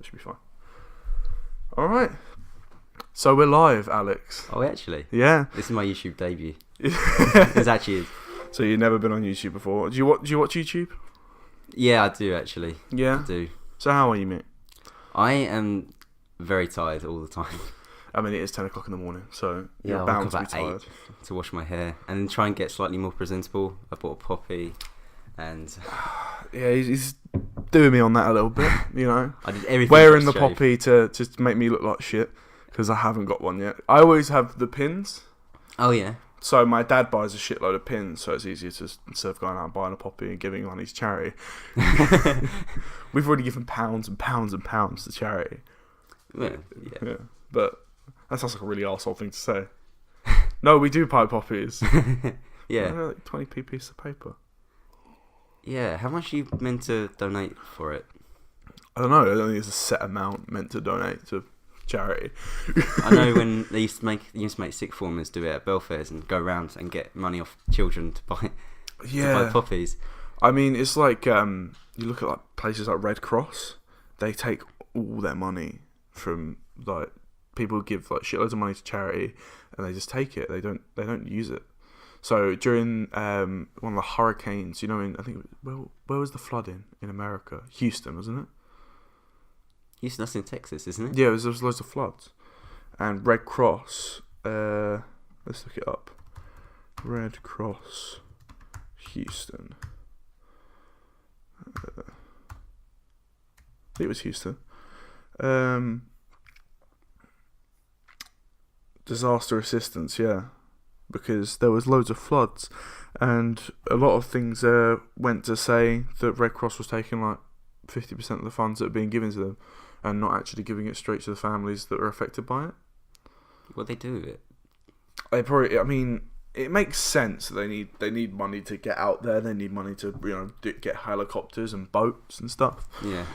Should be fine. All right. So we're live, Alex. Oh, actually? Yeah. This is my YouTube debut. It actually is. So you've never been on YouTube before? Do you watch YouTube? Yeah, I do actually. Yeah. I do. So how are you, mate? I am very tired all the time. I mean, it is 10 o'clock in the morning, so Yeah, you're I bound woke to up be at tired. 8 to wash my hair and then try and get slightly more presentable. I bought a poppy and Yeah, he's doing me on that a little bit, you know. I did everything. Wearing the but shave. poppy to just make me look like shit, because I haven't got one yet. I always have the pins. Oh, yeah. So my dad buys a shitload of pins, so it's easier to, instead of going out and buying a poppy and giving money to charity. We've already given pounds and pounds and pounds to charity. Yeah. But that sounds like a really arsehole thing to say. No, we do buy poppies. Yeah. Like 20p piece of paper. Yeah. How much are you meant to donate for it? I don't know. I don't think there's a set amount meant to donate to charity. I know when they used to make sixth formers do it at Belfairs and go around and get money off children to buy poppies. I mean, it's like you look at like places like Red Cross. They take all their money from like people who give like shitloads of money to charity, and they just take it. They don't use it. So during one of the hurricanes, you know, I think where was the flooding in America? Houston, wasn't it? Houston, that's in Texas, isn't it? Yeah, there was loads of floods, and Red Cross. Let's look it up. Red Cross, Houston. I think it was Houston. Disaster assistance, yeah, because there was loads of floods, and a lot of things went to say that Red Cross was taking like 50% of the funds that are being given to them, and not actually giving it straight to the families that were affected by it. What they do with it? They probably, I mean, it makes sense. They need money to get out there. They need money to get helicopters and boats and stuff. Yeah,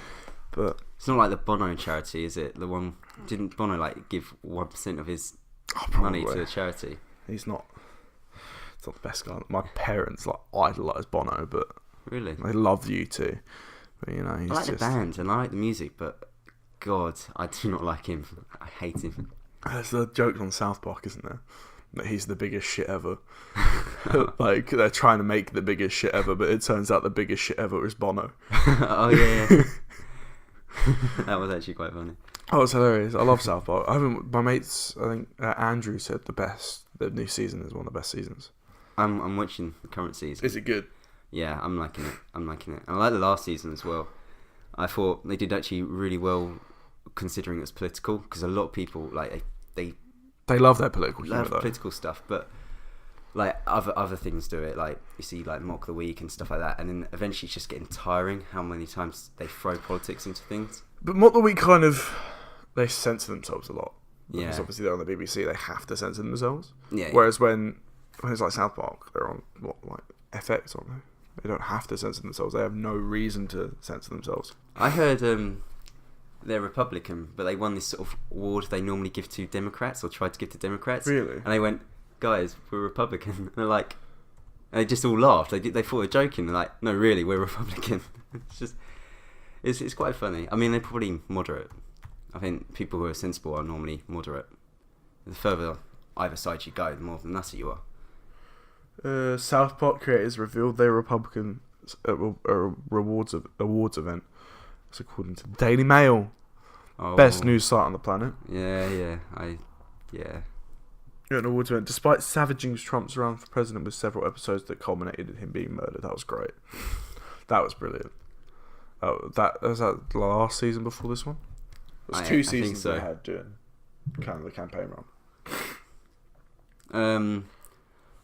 but it's not like the Bono charity, is it? The one didn't Bono like give 1% of his money to a charity? He's not the best guy. My parents like idolise Bono, but really they love U2. But you know, I like the band and I like the music, but God, I do not like him. I hate him. There's the joke on South Park, isn't there? That he's the biggest shit ever. Like they're trying to make the biggest shit ever, but it turns out the biggest shit ever is Bono. Oh yeah. That was actually quite funny. Oh, it's hilarious. I love South Park. My mates, I think Andrew said the new season is one of the best seasons. I'm watching the current season. Is it good? Yeah, I'm liking it. And I like the last season as well. I thought they did actually really well, considering it's political, because a lot of people like they love their political humor, though. Political stuff, but like other things do it. Like you see, like Mock the Week and stuff like that, and then eventually it's just getting tiring. How many times they throw politics into things? But Mock the Week they censor themselves a lot. Because Yeah. obviously they're on the BBC, they have to censor themselves. Yeah. Whereas when it's like South Park, they're on FX, aren't they? They don't have to censor themselves. They have no reason to censor themselves. I heard they're Republican, but they won this sort of award they normally give to Democrats or try to give to Democrats. Really? And they went, guys, we're Republican. And they're like, and they just all laughed. They thought they were joking. They're like, no, really, we're Republican. It's quite funny. I mean, they're probably moderate. I think people who are sensible are normally moderate. The further either side you go, the more of a nutter you are. South Park creators revealed they were Republican at a awards event. That's according to Daily Mail. Oh, Best news site on the planet. Yeah. At an awards event, despite savaging Trump's run for president with several episodes that culminated in him being murdered. That was great. That was brilliant. Was that the last season before this one? It was two seasons they had during kind of the campaign run.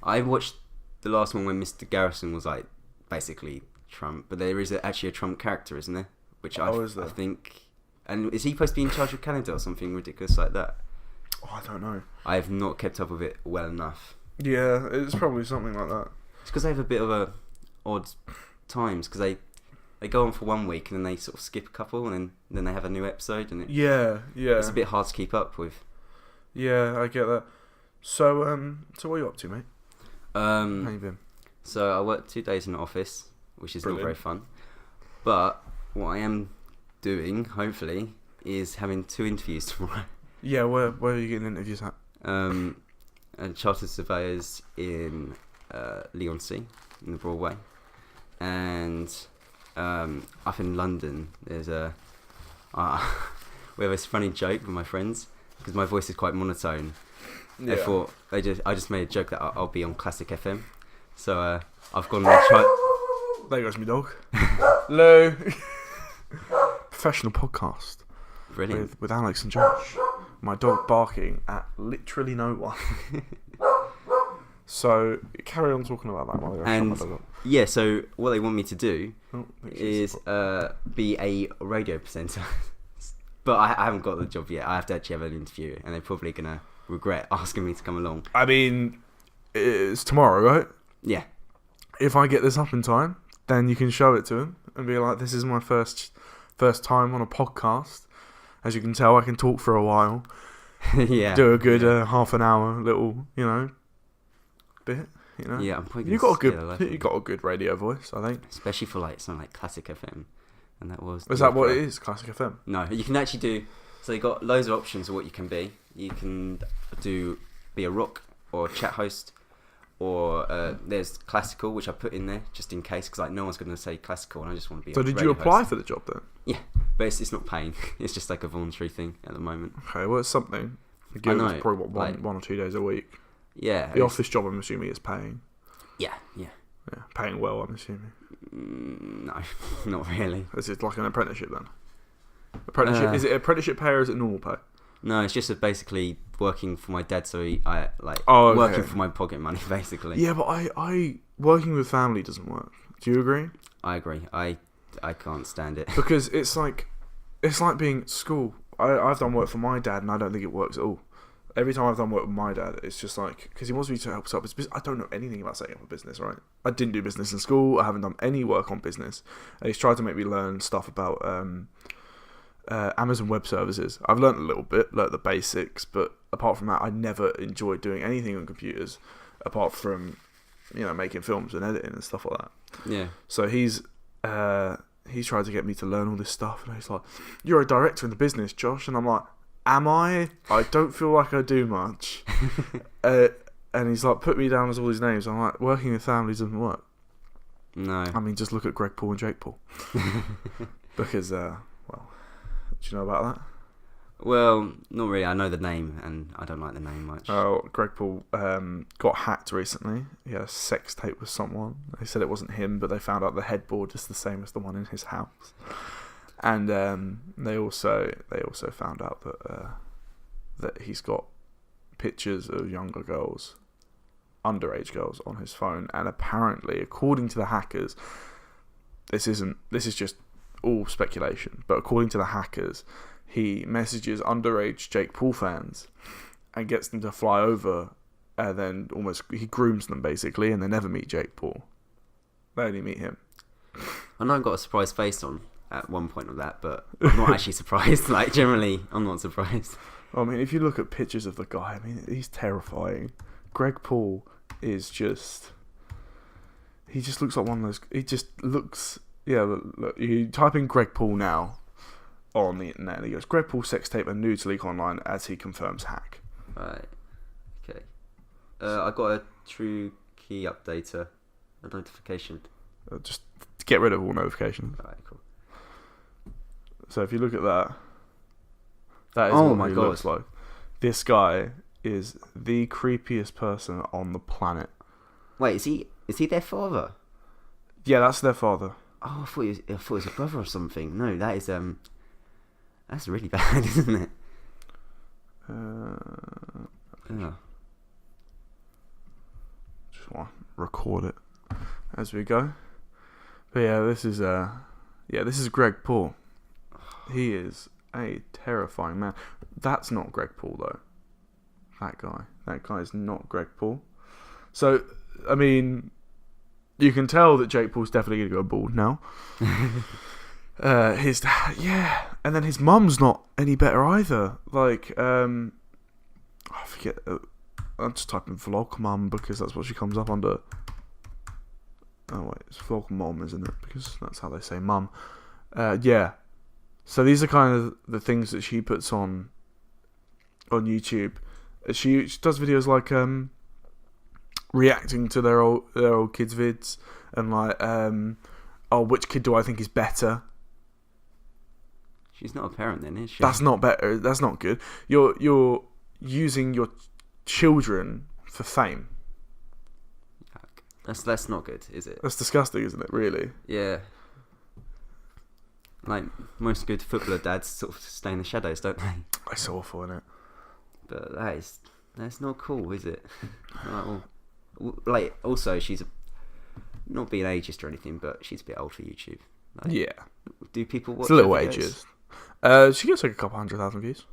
I watched the last one when Mr. Garrison was like basically Trump, but there is actually a Trump character, isn't there? Which I think, and is he supposed to be in charge of Canada or something ridiculous like that? Oh, I don't know. I have not kept up with it well enough. Yeah, it's probably something like that. It's because they have a bit of a odd times, because they go on for 1 week and then they sort of skip a couple and then they have a new episode, and it's a bit hard to keep up with. Yeah, I get that. So what are you up to, mate? How you been? So I worked 2 days in the office, which is Brilliant. not very fun. But what I am doing, hopefully, is having 2 interviews tomorrow. Yeah, where are you getting interviews at? And chartered surveyors in Leigh-on-Sea, in the Broadway, and up in London there's a we have this funny joke with my friends because my voice is quite monotone. Yeah. They thought I just made a joke that I'll be on Classic FM, so I've gone and tried. There goes my dog. Hello. Professional podcast. Brilliant. With Alex and Josh. My dog barking at literally no one. So carry on talking about that while I shut my dog up. Yeah, so what they want me to do Oh, is be a radio presenter. But I haven't got the job yet. I have to actually have an interview, and they're probably going to regret asking me to come along. I mean, it's tomorrow, right? Yeah. If I get this up in time, then you can show it to him and be like, this is my first time on a podcast. As you can tell, I can talk for a while. Yeah. Do a good half an hour little, bit. Yeah, I'm probably you got a good radio voice, I think. Especially for like something like Classic FM, and that was. Is that what it is? Classic FM? No, you can actually do. So you got loads of options of what you can be. You can be a rock or a chat host, or there's classical, which I put in there just in case, because like no one's going to say classical, and I just want to be. So did you apply for the job then? Yeah, but it's not paying. It's just like a voluntary thing at the moment. Okay, well it's something. I know, it's probably one or 2 days a week. Yeah. The office job, I'm assuming, is paying. Yeah. Yeah, paying well, I'm assuming. No, not really. Is it like an apprenticeship then? Apprenticeship? Is it apprenticeship pay or is it normal pay? No, it's just basically working for my dad, so working for my pocket money, basically. Yeah, but I working with family doesn't work. Do you agree? I agree. I can't stand it. Because it's like being at school. I've done work for my dad, and I don't think it works at all. Every time I've done work with my dad, it's just like, because he wants me to help set up his business. I don't know anything about setting up a business, right? I didn't do business in school. I haven't done any work on business. And he's tried to make me learn stuff about Amazon Web Services. I've learned a little bit, like the basics, but apart from that, I never enjoyed doing anything on computers apart from, making films and editing and stuff like that. Yeah. So he's tried to get me to learn all this stuff, and he's like, "You're a director in the business, Josh," and I'm like, "Am I? I don't feel like I do much." And he's like, put me down as all these names. I'm like, working with families doesn't work. No. I mean, just look at Greg Paul and Jake Paul. Because, do you know about that? Well, not really. I know the name, and I don't like the name much. Oh, Greg Paul got hacked recently. He had a sex tape with someone. They said it wasn't him, but they found out the headboard is the same as the one in his house. And they also found out that he's got pictures of younger girls, underage girls, on his phone. And apparently, according to the hackers, this is just all speculation, but according to the hackers, he messages underage Jake Paul fans and gets them to fly over, and then he grooms them basically, and they never meet Jake Paul. They only meet him. I know I got a surprised face on at one point of that, but I'm not actually surprised. Like, generally, I'm not surprised. I mean, if you look at pictures of the guy, I mean, he's terrifying. Greg Paul is just... He just looks like one of those... He just looks... Yeah, look, you type in Greg Paul now on the internet, and he goes, "Greg Paul sex tape and nudes leak online as he confirms hack." Right. Okay. I got a True Key updater, a notification. Just get rid of all notifications. Alright, cool. So if you look at that, that is what he looks like. This guy is the creepiest person on the planet. Wait, is he their father? Yeah, that's their father. Oh, I thought it was a brother or something. No, that is that's really bad, isn't it? Yeah. Just want to record it as we go. But yeah, this is Greg Paul. He is a terrifying man. That's not Greg Paul though. That guy is not Greg Paul. So, I mean, you can tell that Jake Paul's definitely going to go bald now. And then his mum's not any better either. Like, I forget. I'm just typing vlog mum because that's what she comes up under. Oh wait, it's vlog mom, isn't it? Because that's how they say mum. Yeah. So these are kind of the things that she puts on YouTube. She does videos like reacting to their old kids' vids and like which kid do I think is better? She's not a parent then, is she? That's not better. That's not good. You're using your children for fame. That's not good, is it? That's disgusting, isn't it? Really? Yeah. Like most good footballer dads sort of stay in the shadows, don't they? It's awful, isn't it? But that's not cool, is it? Like also she's not being ageist or anything, but she's a bit old for YouTube. Like, yeah. Do people watch? It's a little her videos? ageist. She gets like a couple 100,000 views.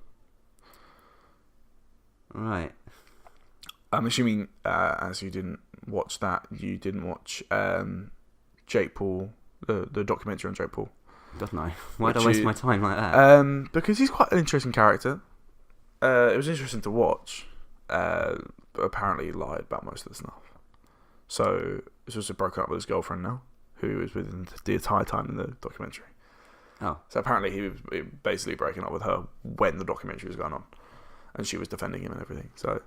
Right. I'm assuming, as you didn't watch that, you didn't watch Jake Paul, the documentary on Jake Paul. God no. Why'd I waste my time like that? Because he's quite an interesting character. It was interesting to watch, but apparently he lied about most of the stuff. So he's also broken up with his girlfriend now, who was with him the entire time in the documentary. Oh. So apparently he was basically breaking up with her when the documentary was going on, and she was defending him and everything. So,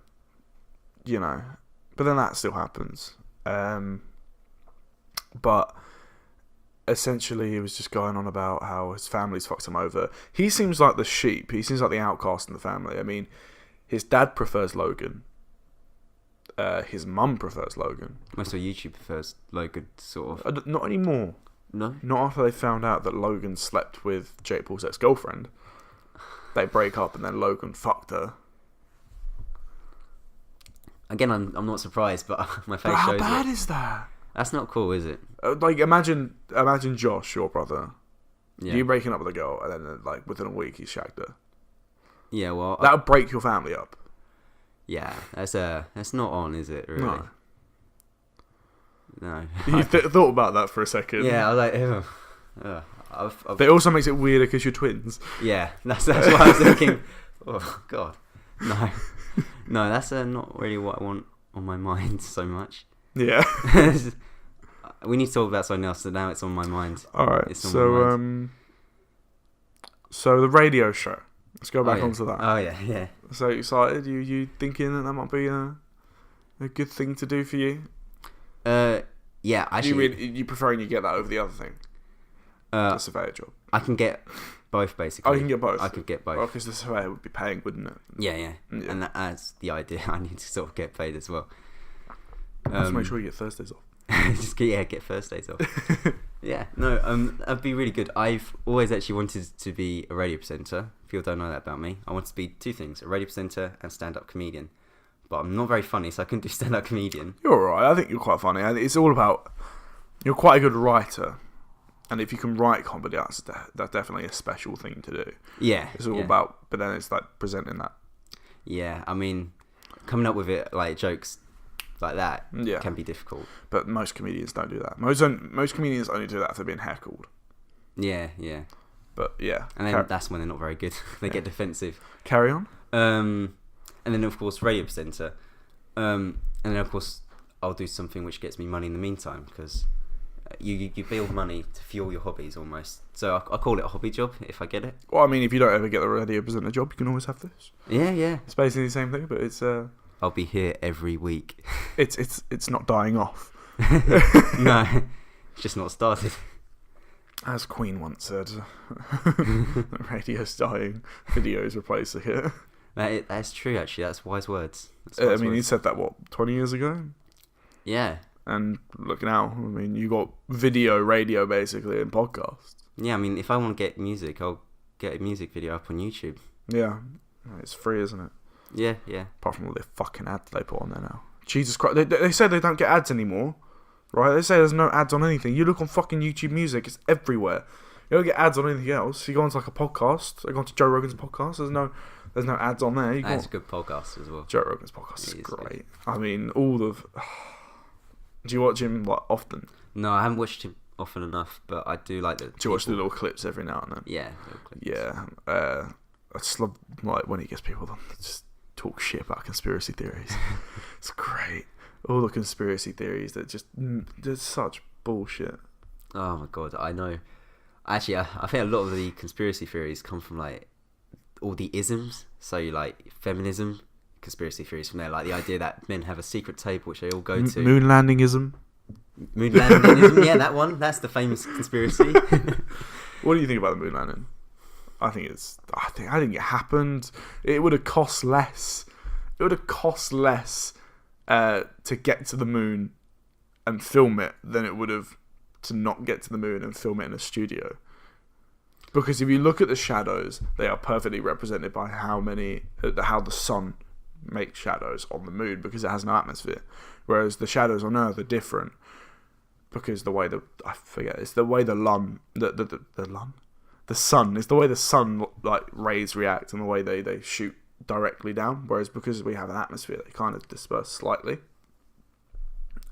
but then that still happens. But essentially he was just going on about how his family's fucked him over. He seems like the sheep. He seems like the outcast in the family. I mean, his dad prefers Logan. His mum prefers Logan. Most of YouTube prefers Logan, sort of. Not anymore. No? Not after they found out that Logan slept with Jake Paul's ex-girlfriend. They break up and then Logan fucked her. Again, I'm not surprised, but my face But how shows bad it. is that? That's not cool, is it? Like, imagine Josh, your brother. Yeah. You breaking up with a girl, and then like within a week he's shagged her. Yeah, well, That would break your family up. yeah, that's not on, is it? Really? No. You thought about that for a second. Yeah, I was like, ew. But it also makes it weirder because you're twins. Yeah, that's what I was thinking. Oh God, no, that's not really what I want on my mind so much. Yeah. We need to talk about something else. So now it's on my mind. All right. It's on my mind. So the radio show. Let's go back yeah. onto that. Oh yeah. So excited? You thinking that might be a good thing to do for you? Yeah. Actually, you preferring you get that over the other thing? The surveyor job. I can get both basically. Oh, you can get both. I could get both. Well, because the surveyor would be paying, wouldn't it? Yeah. And that's the idea. I need to sort of get paid as well. Just make sure you get Thursdays off. Just get Thursdays off. Yeah, no, that'd be really good. I've always actually wanted to be a radio presenter. People don't know that about me. I want to be two things: a radio presenter and stand-up comedian. But I'm not very funny, so I couldn't do stand-up comedian. You're alright. I think you're quite funny. It's all about you're quite a good writer, and if you can write comedy, that's definitely a special thing to do. Yeah, it's all about. But then it's like presenting that. Yeah, I mean, coming up with it like jokes like that can be difficult. But most comedians don't do that. Most comedians only do that if they're being heckled. Yeah. But yeah, and then that's when they're not very good. They get defensive. Carry on. And then of course radio presenter. And then of course I'll do something which gets me money in the meantime because you build money to fuel your hobbies almost. So I call it a hobby job if I get it. Well, I mean, if you don't ever get the radio presenter job, you can always have this. Yeah. It's basically the same thing, but it's I'll be here every week. It's not dying off. No, it's just not started. As Queen once said, the radio's dying, video's replacing it. That's true, actually. That's wise words. He said that, 20 years ago? Yeah. And look now, I mean, you got video, radio, basically, and podcasts. Yeah, I mean, if I want to get music, I'll get a music video up on YouTube. Yeah. It's free, isn't it? Yeah. Apart from all the fucking ads they put on there now. Jesus Christ. They say they don't get ads anymore. Right? They say there's no ads on anything. You look on fucking YouTube Music, it's everywhere. You don't get ads on anything else. You go onto like a podcast, you go onto Joe Rogan's podcast, there's no ads on there. That's a good podcast as well. Joe Rogan's podcast is great. Good. I mean, all of... Do you watch him often? No, I haven't watched him often enough, but I do like the... Do you watch the little clips every now and then? Yeah, little clips. Yeah. I just love when he gets people to just talk shit about conspiracy theories. It's great. All the conspiracy theories that they're such bullshit. Oh my God, I know. Actually, I think a lot of the conspiracy theories come from like all the isms. So like feminism, conspiracy theories from there, like the idea that men have a secret table which they all go to. Moon landingism. Moon landingism, yeah, that one. That's the famous conspiracy. What do you think about the moon landing? I think it happened. It would have cost less. It would have cost less to get to the moon and film it than it would have to not get to the moon and film it in a studio. Because if you look at the shadows, they are perfectly represented by how the sun makes shadows on the moon, because it has no atmosphere. Whereas the shadows on Earth are different, because the way the sun like rays react and the way they shoot directly down. Whereas because we have an atmosphere, they kind of disperse slightly.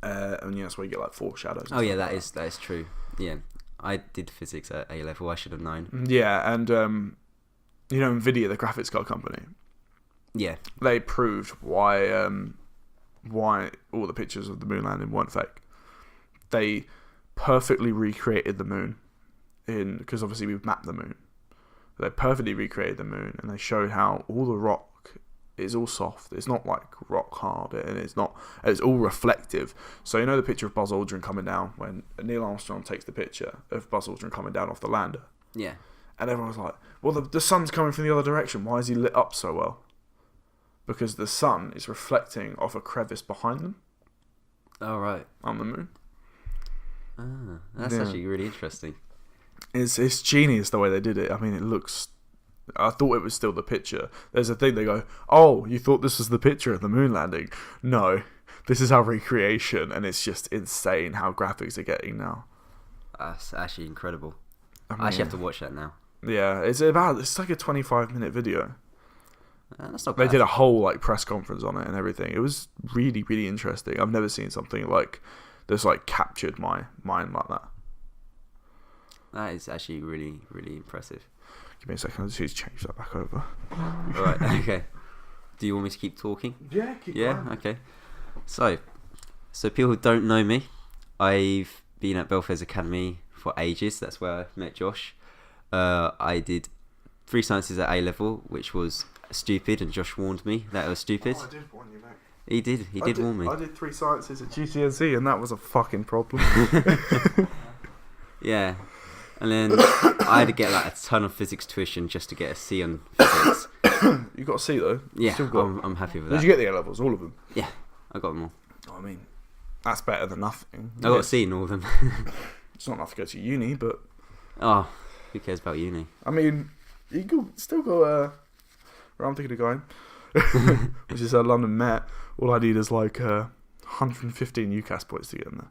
And that's where you get like foreshadows. Oh yeah, that is true. Yeah, I did physics at A level. I should have known. Yeah, and Nvidia, the graphics card company. Yeah, they proved why all the pictures of the moon landing weren't fake. They perfectly recreated the moon because obviously we've mapped the moon. They perfectly recreated the moon, and they showed how all the rock is all soft. It's not like rock hard, and it's all reflective. So the picture of Buzz Aldrin coming down, when Neil Armstrong takes the picture of Buzz Aldrin coming down off the lander. Yeah. And everyone was like, well, the sun's coming from the other direction. Why is he lit up so well? Because the sun is reflecting off a crevice behind them. Oh, right. On the moon. Ah, that's actually really interesting. It's genius the way they did it. I mean, it looks... I thought it was still the picture. There's a thing they go, oh, you thought this was the picture of the moon landing? No, this is our recreation, and it's just insane how graphics are getting now. That's actually incredible. I actually have to watch that now. Yeah, it's like a 25-minute video. That's not bad. They did a whole like press conference on it and everything. It was really, really interesting. I've never seen something like this like captured my mind like that. That is actually really, really impressive. Give me a second. I just need to change that back over. Alright, okay. Do you want me to keep talking? Yeah, keep going. going. Okay. So people who don't know me, I've been at Belfairs Academy for ages. That's where I met Josh. I did 3 sciences at A level, which was stupid, and Josh warned me that it was stupid. Oh, I did warn you, mate. He did warn me. I did 3 sciences at GCSE, and that was a fucking problem. Yeah. And then I had to get like a ton of physics tuition just to get a C on physics. You got a C though? Yeah, I'm happy with that. Did you get the A levels, all of them? Yeah, I got them all. I mean, that's better than nothing. I got a C in all of them. It's not enough to go to uni, but... Oh, who cares about uni? I mean, you still got where I'm thinking of going, which is London Met. All I need is like 115 UCAS points to get in there.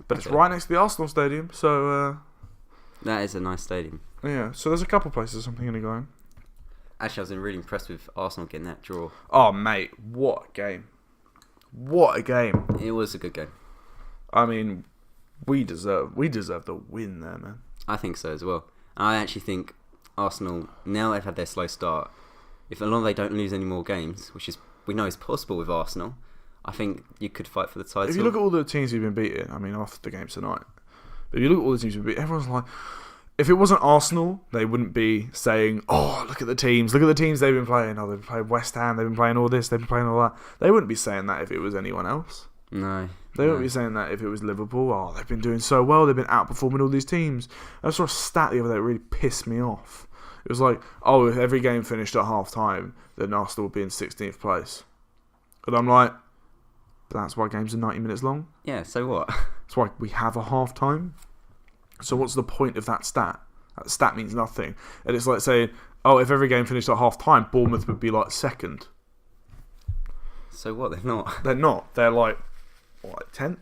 But it's right next to the Arsenal stadium, so... That is a nice stadium. Yeah, so there's a couple places I'm thinking of going. Actually, I was really impressed with Arsenal getting that draw. Oh, mate, what a game. What a game. It was a good game. I mean, we deserve the win there, man. I think so as well. I actually think Arsenal, now they've had their slow start, if as long as they don't lose any more games, which is we know is possible with Arsenal, I think you could fight for the title. If you look at all the teams you've been beating, I mean, after the games tonight, but if you look at all the teams you've been beating, everyone's like, if it wasn't Arsenal, they wouldn't be saying, oh, look at the teams they've been playing. Oh, they've been playing West Ham, they've been playing all this, they've been playing all that. They wouldn't be saying that if it was anyone else. No. They wouldn't be saying that if it was Liverpool. Oh, they've been doing so well, they've been outperforming all these teams. I saw a stat the other day that really pissed me off. It was like, oh, if every game finished at half time, then Arsenal would be in 16th place. And I'm like, but that's why games are 90 minutes long. Yeah, so what? That's why we have a half time. So what's the point of that stat? That stat means nothing. And it's like saying, oh, if every game finished at half time, Bournemouth would be like second. So what? They're not. They're not. They're like, what, 10th?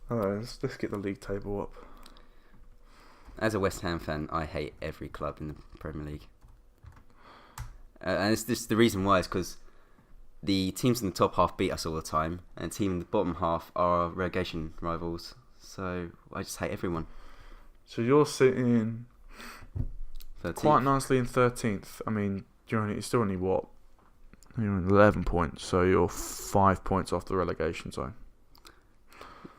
I don't know, let's get the league table up. As a West Ham fan, I hate every club in the Premier League. And it's just the reason why is because the teams in the top half beat us all the time, and the team in the bottom half are relegation rivals. So I just hate everyone. So you're sitting 13th. Quite nicely in 13th. I mean, you're still only what? You're on 11 points, so you're 5 points off the relegation zone.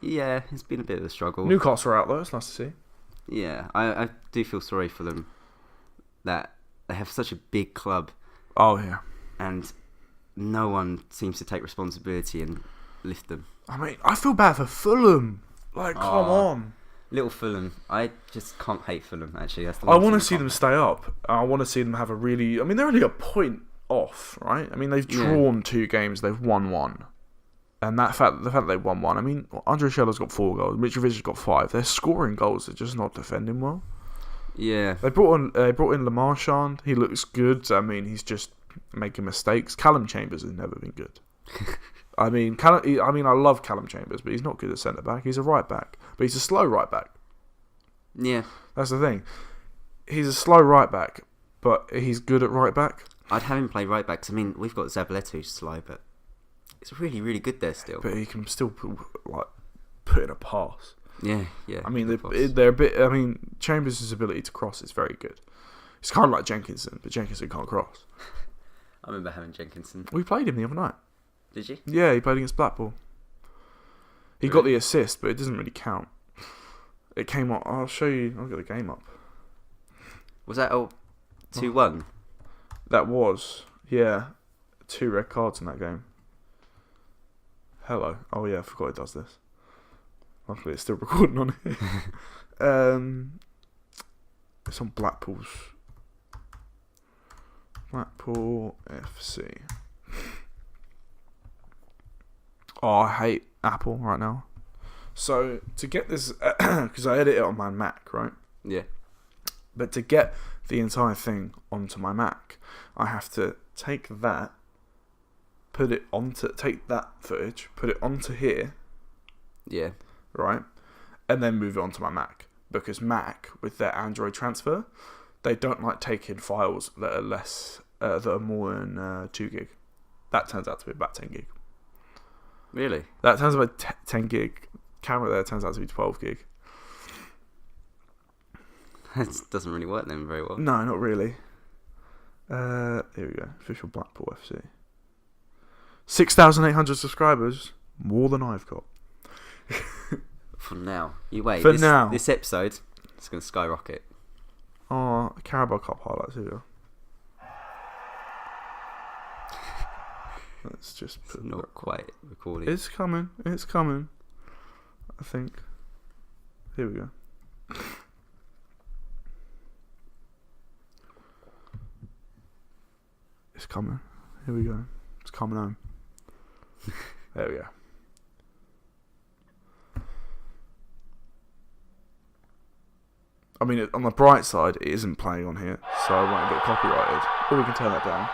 Yeah, it's been a bit of a struggle. Newcastle are out though. It's nice to see. Yeah, I do feel sorry for them that they have such a big club Oh yeah. and no one seems to take responsibility and lift them. I mean, I feel bad for Fulham. Like, come on. Little Fulham. I just can't hate Fulham, actually. That's the I one want to thing see I them can't stay up. I want to see them have a really... I mean, they're only a point off, right? I mean, they've drawn 2 games. They've won 1. And the fact that they've won 1... I mean, Andre Schelller's got 4 goals. Mitrovic's got 5. They're scoring goals. They're just not defending well. Yeah. They brought in Lamarchand. He looks good. I mean, he's just making mistakes. Callum Chambers has never been good. I mean, I love Callum Chambers, but he's not good at centre back. He's a right back, but he's a slow right back. Yeah. That's the thing. He's a slow right back, but he's good at right back. I'd have him play right back, 'cause, I mean, we've got Zabaleta who's slow, but it's really, really good there still. But he can still put in a pass. Yeah. I mean, they're a bit. I mean, Chambers' ability to cross is very good. It's kind of like Jenkinson, but Jenkinson can't cross. I remember having Jenkinson. We played him the other night. Did you? Yeah, he played against Blackpool. He got the assist, but it doesn't really count. It came on. I'll show you. I'll get the game up. Was that 2-1? That was, yeah, 2 red cards in that game. Hello. Oh yeah, I forgot it does this. Luckily, it's still recording on here. It's on Blackpool FC. Oh, I hate Apple right now. So to get this, because I edit it on my Mac, right? Yeah. But to get the entire thing onto my Mac, I have to take that footage, put it onto here, Yeah. right, and then move it onto my Mac. Because Mac, with their Android transfer, they don't like taking files that are that are more than 2 gig. That turns out to be about 10 gig. Really? That turns out to be 10 gig. Camera there turns out to be 12 gig. That doesn't really work then very well. No, not really. Here we go. Official Blackpool FC. 6,800 subscribers. More than I've got. For now. You wait. For now. This episode, it's going to skyrocket. Oh, Carabao Cup highlights. Here we go. Let's just put Not quite recording. It's coming. It's coming. I think. Here we go. It's coming. Here we go. It's coming home. There we go. I mean, on the bright side, it isn't playing on here, so I won't get copyrighted. Or we can turn that down.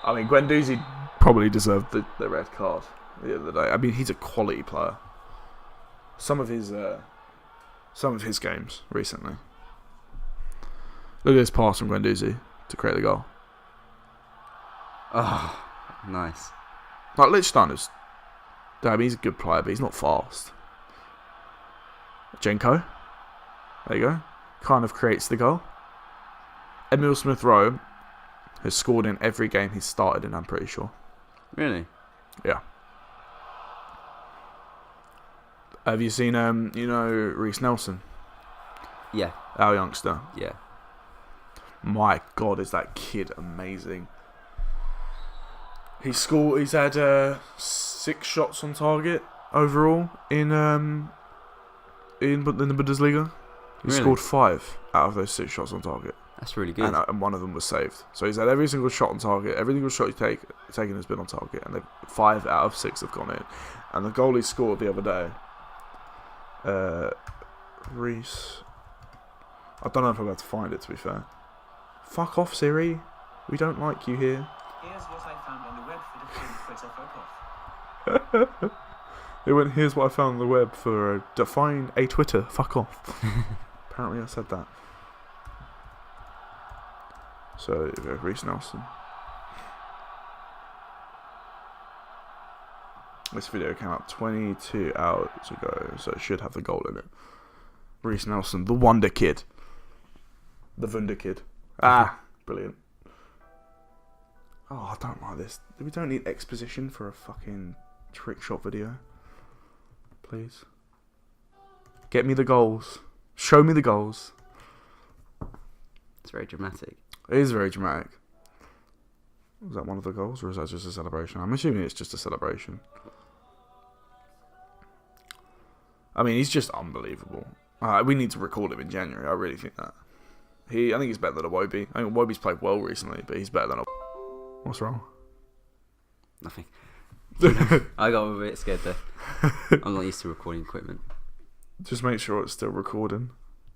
I mean, Guendouzi probably deserved the red card the other day. I mean, he's a quality player. Some of his games recently. Look at this pass from Guendouzi to create the goal. Oh, nice. Like Lichtsteiner's. I mean, he's a good player, but he's not fast. Jenko. There you go. Kind of creates the goal. Emile Smith-Rowe has scored in every game he's started in, I'm pretty sure. Really? Yeah. Have you seen, Reece Nelson? Yeah. Our youngster. Yeah. My God, is that kid amazing. He's had 6 shots on target overall in the Bundesliga. He Really? scored 5 out of those 6 shots on target. That's really good. And one of them was saved. So he's had every single shot on target. Every single shot he's taken has been on target. And 5 out of 6 have gone in. And the goal he scored the other day, Reece. I don't know if I'm about to find it, to be fair. Fuck off, Siri. We don't like you here. Here's what I found on the web for define Twitter. Fuck off. It went, here's what I found on the web for define a Twitter. Fuck off. Apparently I said that. So, Reece Nelson. This video came out 22 hours ago, so it should have the goal in it. Reece Nelson, the Wonder Kid. The Wunder Kid. Ah, brilliant. Oh, I don't like this. We don't need exposition for a fucking trick shot video. Please. Get me the goals. Show me the goals. It's very dramatic. It is very dramatic. Was that one of the goals, or is that just a celebration? I'm assuming it's just a celebration. I mean, he's just unbelievable. We need to record him in January. I really think that. I think he's better than Iwobi. I think Iwobi's played well recently, but he's better than. What's wrong? Nothing. I got a bit scared there. I'm not used to recording equipment. Just make sure it's still recording.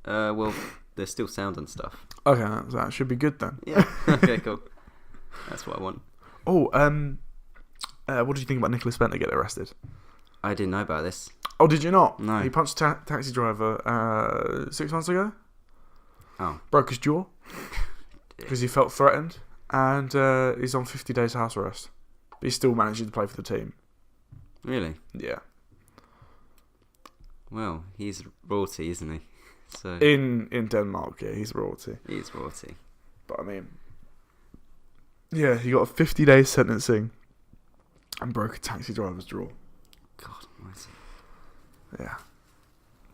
Well, there's still sound and stuff. Okay, that should be good then. Yeah. Okay, cool. That's what I want. Oh, what did you think about Nicholas Bentner getting arrested? I didn't know about this. Oh, did you not? No. He punched a taxi driver 6 months ago. Oh. Broke his jaw because he felt threatened, and he's on 50 days house arrest. But he's still managing to play for the team. Really? Yeah. Well, he's royalty, isn't he? So In Denmark, yeah, he's royalty. he's royalty. But I mean, yeah, he got a 50-day sentencing and broke a taxi driver's jaw. God almighty. Yeah.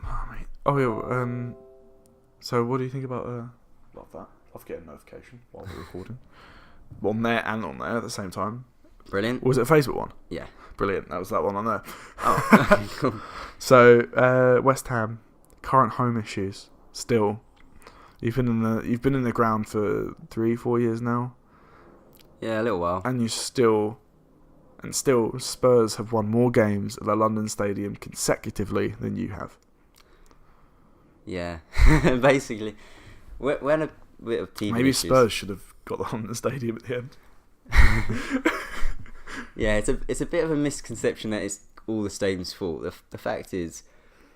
Oh, mate. Oh, yeah. So, what do you think about that? I've getting a notification while we're recording. On there and on there at the same time. Brilliant. Was it a Facebook one? Yeah. Brilliant. That was that one on there. Oh, okay, cool. So, West Ham, current home issues. Still, you've been in the ground for 3-4 years now, Yeah, a little while. and still Spurs have won more games at the London Stadium consecutively than you have. Yeah. Basically, when a bit of TV Maybe issues, Spurs should have got the London Stadium at the end. Yeah, it's a bit of a misconception that it's all the stadium's fault. The fact is,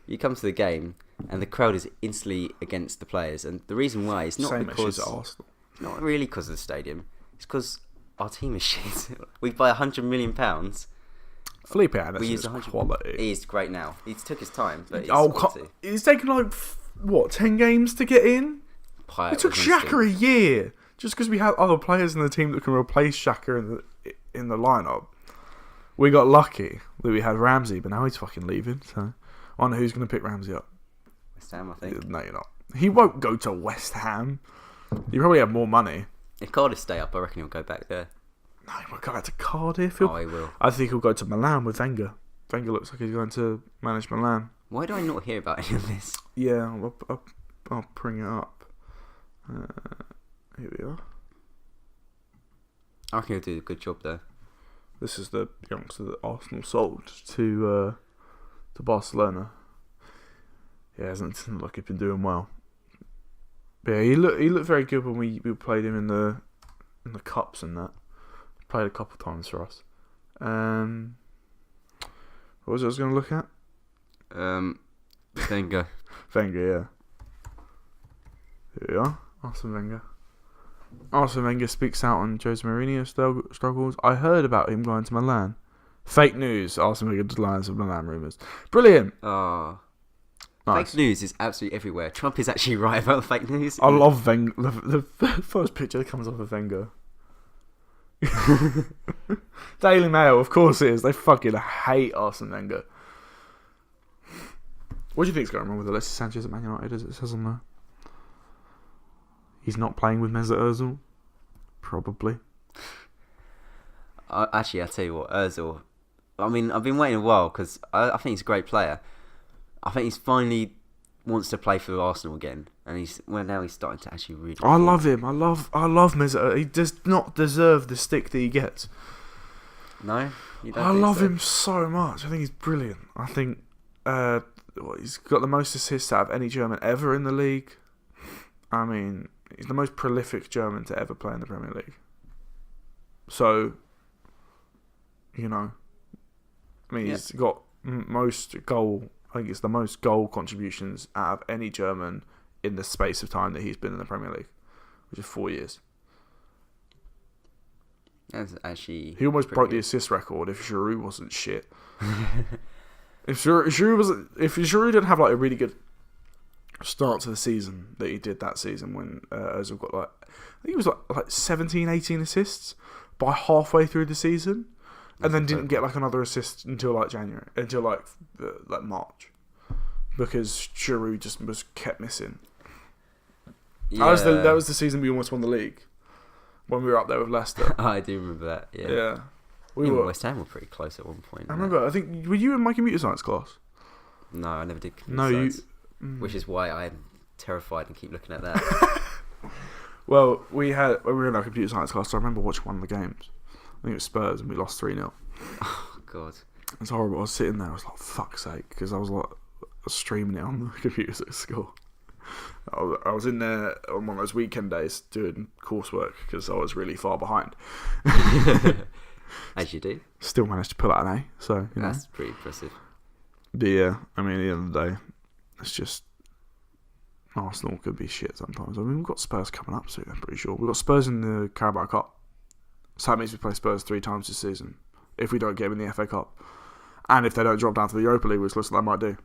you come to the game and the crowd is instantly against the players, and the reason why is not Same because issues at Arsenal. not really because of the stadium. It's because our team is shit. We buy £100 million. Felipe Anderson We is use 100. quality. He's great now. He took his time, but he's Oh, quality. it's taken like 10 games to get in. Pyatt It took was Xhaka a instant. year just because we have other players in the team that can replace Xhaka in the lineup. We got lucky that we had Ramsey, but now he's fucking leaving. So I wonder who's going to pick Ramsey up. West Ham, I think. No, you're not. He won't go to West Ham. You probably have more money. If Cardiff stay up, I reckon he'll go back there. No, he won't go back to Cardiff. Oh, he will. I think he'll go to Milan with Wenger. Wenger looks like he's going to manage Milan. Why do I not hear about any of this? Yeah, I'll bring it up. Here we are. I reckon he'll do a good job there. This is the youngster that Arsenal sold to Barcelona. Yeah, hasn't looked like he's been doing well. But yeah, he looked very good when we played him in the cups and that. Played a couple times for us. What was it I was going to look at? Wenger. Wenger, yeah. Here we are. Arsene Wenger. Arsene Wenger speaks out on Jose Mourinho struggles. I heard about him going to Milan. Fake news. Arsene Wenger declines of Milan rumours. Brilliant. Oh. Nice. Fake news is absolutely everywhere. Trump is actually right about the fake news. I love Wenger. The first picture that comes off of Wenger. Daily Mail, of course it is. They fucking hate Arsene Wenger. What do you think's going on with Alexis Sanchez at Man United, as it says on there? He's not playing with Mesut Ozil? Probably. Actually, I'll tell you what, Ozil. I mean, I've been waiting a while because I think he's a great player. I think he's finally wants to play for Arsenal again, and now he's starting to actually really. I love him. I love Mesut. He does not deserve the stick that he gets. No, you don't. I think love so? him so much. I think he's brilliant. I think he's got the most assists out of any German ever in the league. I mean, he's the most prolific German to ever play in the Premier League. So, you know, I mean, he's got most goal. I think it's the most goal contributions out of any German in the space of time that he's been in the Premier League, which is 4 years. That's actually. He almost pretty broke the good. assist record if Giroud wasn't shit. If Giroud didn't have like a really good start to the season that he did that season when Ozil got I think he was like 17, 18 assists by halfway through the season, and then didn't get like another assist until like January, until like March, because Giroud just was kept missing. Yeah. That was the season we almost won the league when we were up there with Leicester. I do remember that. Yeah. Yeah, Even West Ham were pretty close at one point. I remember. I think were you in my computer science class? No, I never did. No, science, which is why I'm terrified and keep looking at that. Well, when we were in our computer science class, I remember watching one of the games. I think it was Spurs, and we lost 3-0. Oh God. It's horrible. I was sitting there, I was like, fuck's sake, because I was streaming it on the computers at school. I was in there on one of those weekend days doing coursework because I was really far behind. As you do. Still managed to pull out an A, so That's pretty impressive. But yeah, I mean, at the end of the day, it's just Arsenal could be shit sometimes. I mean, we've got Spurs coming up soon, I'm pretty sure. We've got Spurs in the Carabao Cup. So that means we play Spurs 3 times this season if we don't get them in the FA Cup. And if they don't drop down to the Europa League, which looks like they might do.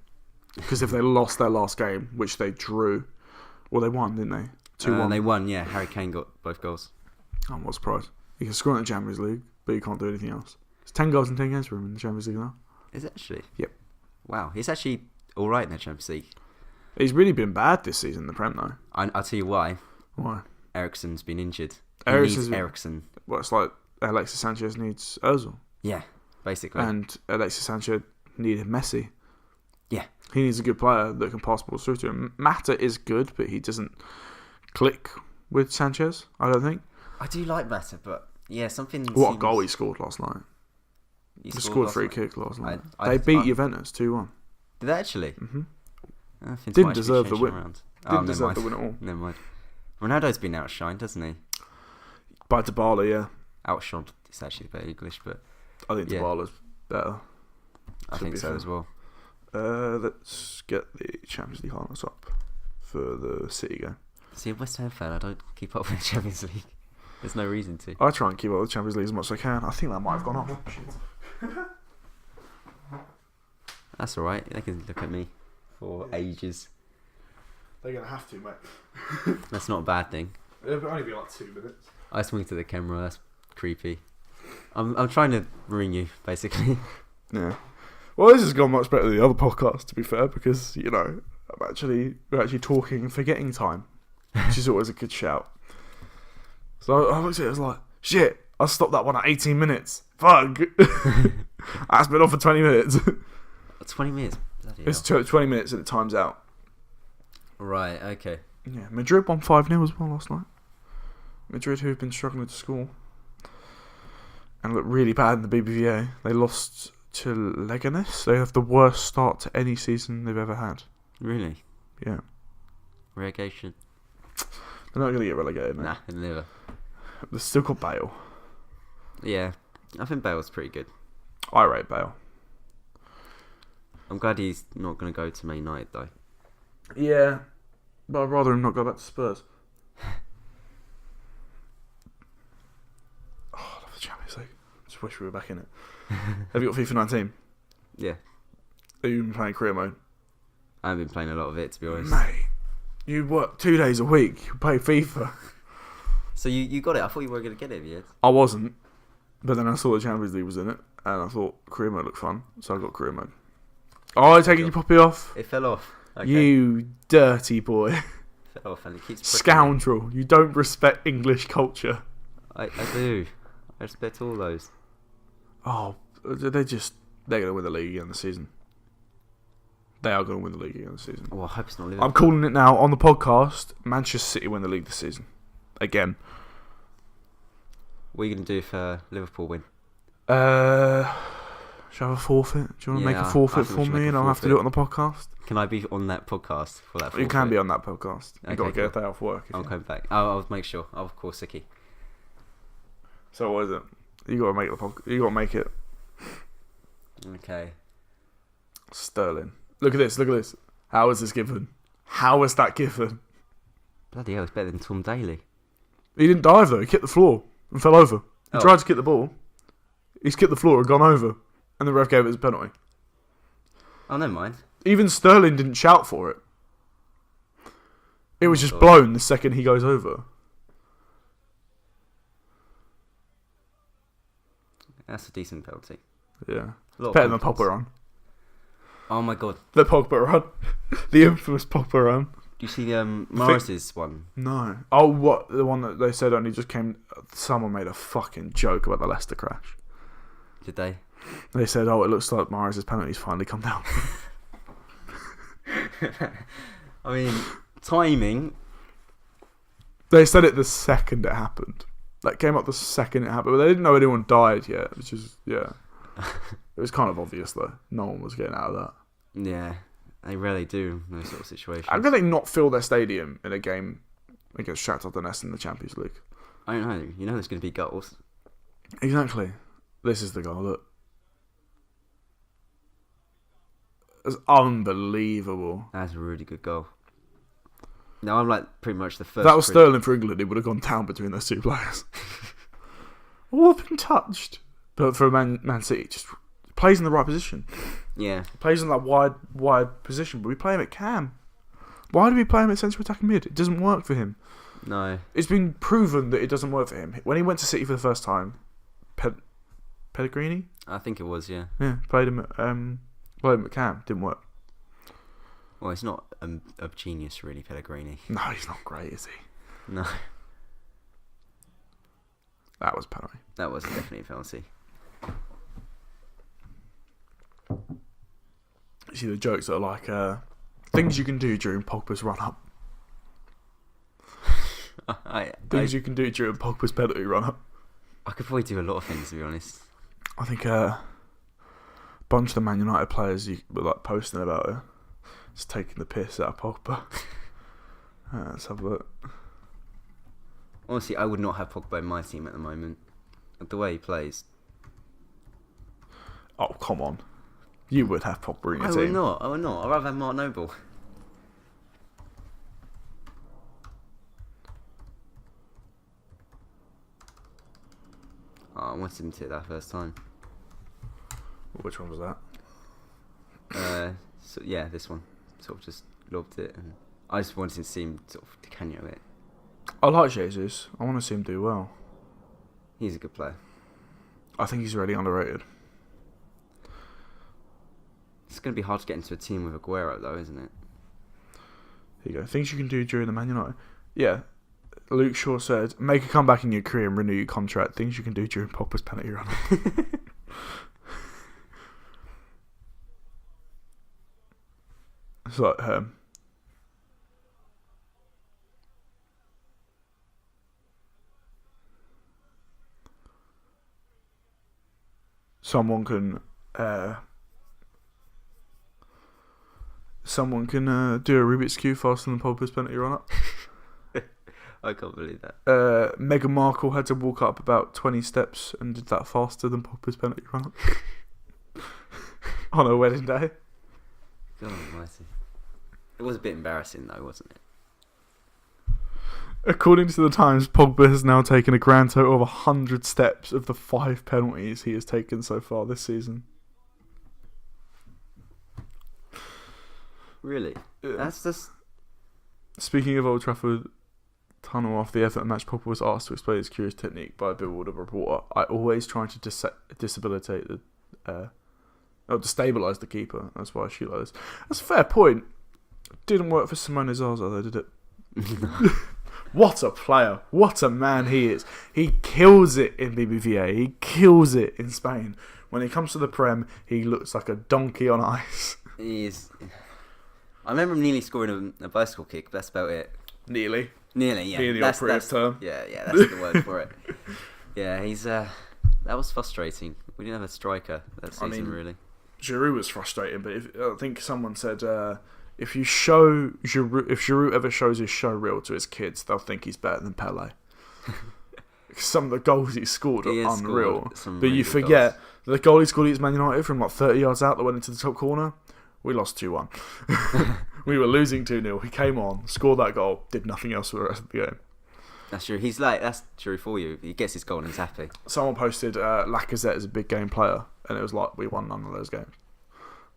Because if they lost their last game, which they drew, well, they won, didn't they? 2-1. They won, yeah. Harry Kane got both goals. I'm not surprised. You can score in the Champions League, but you can't do anything else. It's 10 goals in 10 games for him in the Champions League now. Is it actually? Yep. Wow, he's actually all right in the Champions League. He's really been bad this season in the Prem, though. I'll tell you why. Why? Eriksen's been injured. Eriksen. Well, it's like Alexis Sanchez needs Ozil. Yeah, basically. And Alexis Sanchez needed Messi. Yeah. He needs a good player that can pass balls through to him. Mata is good, but he doesn't click with Sanchez, I don't think. I do like Mata, but yeah, something. What a goal he scored last night. He scored a free kick last night. They beat Juventus 2-1. Did they actually? Mm-hmm. Didn't deserve the win. Didn't deserve the win at all. Never mind. Ronaldo's been outshined, doesn't he? By Dybala, yeah. Outshone. It's actually better English, but I think Dybala's better. I think so as well. Let's get the Champions League highlights up for the City game. See, a West Ham fan, I don't keep up with the Champions League. There's no reason to. I try and keep up with the Champions League as much as I can. I think that might have gone off. That's alright. They can look at me for ages. They're going to have to, mate. That's not a bad thing. It'll only be like 2 minutes. I swing to the camera. That's creepy. I'm trying to ruin you, basically. Yeah. Well, this has gone much better than the other podcast, to be fair, because we're actually talking and forgetting time, which is always a good shout. So I looked at it, I was like, shit, I stopped that one at 18 minutes. Fuck. That's been on for 20 minutes. 20 minutes? Bloody It's hell. 20 minutes and it times out. Right, okay. Yeah, Madrid won 5-0 as well last night. Madrid, who have been struggling to score and look really bad in the BBVA. They lost to Leganes. They have the worst start to any season they've ever had. Really? Yeah. Relegation? They're not going to get relegated, mate. Nah, never. They've still got Bale. Yeah, I think Bale's pretty good. I rate Bale. I'm glad he's not going to go to Man United, though. Yeah, but I'd rather him not go back to Spurs. Oh, I love the Champions League. Just wish we were back in it. Have you got FIFA 19? Yeah. Have you been playing career mode? I haven't been playing a lot of it, to be honest. Mate, you work 2 days a week. You play FIFA. So you got it? I thought you were going to get it, yeah. I wasn't, but then I saw the Champions League was in it, and I thought career mode looked fun, so I got career mode. Oh, I take it you poppy off. It fell off. Okay. You dirty boy. Fell off and it keeps Scoundrel. You don't respect English culture. I do. I respect all those. Oh, they're going to win the league again this season. They are going to win the league again this season. Well, I hope it's not Liverpool. I'm calling it now on the podcast. Manchester City win the league this season. Again. What are you going to do if Liverpool win? Shall I have a forfeit? Do you want to Yeah, make a forfeit I think we for should me make a and I'll have to forfeit. do it on the podcast? Can I be on that podcast for that? You can be on that podcast. You've got to Okay, get a cool. day off work. I'll come back. I'll make sure. I'll call Siki. So what is it? You got to make the podcast. You got to make it. Okay. Sterling. Look at this. Look at this. How is this given? How is that given? Bloody hell, it's better than Tom Daly. He didn't dive though. He kicked the floor and fell over. He Oh. tried to kick the ball. He's kicked the floor and gone over. And the ref gave it as a penalty. Oh, never mind. Even Sterling didn't shout for it. It was just God. blown the second he goes over. That's a decent penalty. Yeah. A lot of Better than confidence. Pogba run. Oh my god. The Pogba run. The infamous Pogba run. Do you see Morris's one? No. Oh, what? The one that they said only just came... Someone made a fucking joke about the Leicester crash. Did they? They said, oh, it looks like Morris's penalty's finally come down. I mean, timing. They said it the second it happened. That came up the second it happened. But they didn't know anyone died yet, which is, yeah. It was kind of obvious, though. No one was getting out of that. Yeah, they rarely do those sort of situations. How can they not fill their stadium in a game against Shakhtar Donetsk in the Champions League? I don't know. You know there's going to be goals. Exactly. This is the goal, look. It's unbelievable. That's a really good goal. Now I'm like pretty much the first. If that was Sterling for England, it would have gone down between those two players. All have been touched. But for Man City, just plays in the right position. Yeah. Plays in that wide position, but we play him at cam. Why do we play him at central attacking mid? It doesn't work for him. No. It's been proven that it doesn't work for him. When he went to City for the first time, Pellegrini? I think it was, yeah. Yeah, played him at cam. Didn't work. Well, it's not a genius, really, Pellegrini. No, he's not great, is he? No. That was penalty. That was definitely a penalty. You see the jokes that are like things you can do during Pogba's run up. Things you can do during Pogba's penalty run up. I could probably do a lot of things, to be honest. I think a bunch of the Man United players were like posting about it, just taking the piss out of Pogba. Let's have a look. Honestly, I would not have Pogba in my team at the moment. The way he plays. Oh, come on. You would have Pogba in your I team. would not. I'd rather have Mark Noble. Oh, I wanted him to hit that first time. Which one was that? So yeah, this one. Sort of just lobbed it, and I just wanted to see him sort of decano it. I like Jesus. I want to see him do well. He's a good player. I think he's really underrated. It's going to be hard to get into a team with Aguero, though, isn't it? Here you go. Things you can do during the Man United. Yeah. Luke Shaw said, make a comeback in your career and renew your contract. Things you can do during Pogba's penalty run. It's like, someone can do a Rubik's Cube faster than Pogba's penalty run up. I can't believe that. Meghan Markle had to walk up about 20 steps and did that faster than Pogba's penalty run up on her wedding day. God almighty. It was a bit embarrassing, though, wasn't it? According to the Times, Pogba has now taken a grand total of 100 steps of the 5 penalties he has taken so far this season. Really? Yeah. That's just... Speaking of Old Trafford tunnel after the Everton match, Pogba was asked to explain his curious technique by a bewildered reporter. I always try to destabilise the keeper. That's why I shoot like this. That's a fair point. Didn't work for Simone Zaza though, did it? What a player. What a man he is. He kills it in BBVA. He kills it in Spain. When he comes to the Prem, he looks like a donkey on ice. He is... I remember him nearly scoring a bicycle kick, but that's about it. Nearly. Nearly, yeah. Being the operative term. Yeah, that's the word for it. Yeah, he's... that was frustrating. We didn't have a striker that season, really. Giroud was frustrating, but I think someone said if Giroud ever shows his show reel to his kids, they'll think he's better than Pele. Some of the goals he scored are unreal. But you forget the goal he scored against Man United from like 30 yards out that went into the top corner. We lost 2-1. We were losing 2-0. He came on, scored that goal, did nothing else for the rest of the game. That's true. That's true for you. He gets his goal and he's happy. Someone posted Lacazette is a big game player, and it was like we won none of those games.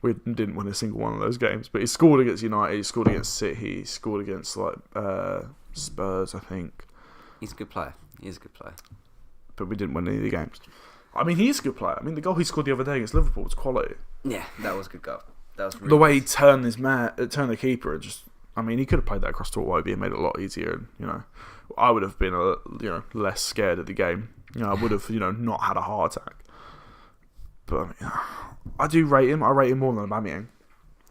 We didn't win a single one of those games, but he scored against United, he scored against City, he scored against Spurs, I think. He's a good player. He is a good player. But we didn't win any of the games. I mean, he's a good player. I mean, the goal he scored the other day against Liverpool was quality. Yeah, that was a good goal. That was really The way he good. turned the keeper, I mean, he could have played that across to Iwobi and made it a lot easier. And I would have been less scared of the game. I would have not had a heart attack. But I mean, I do rate him. I rate him more than Aubameyang.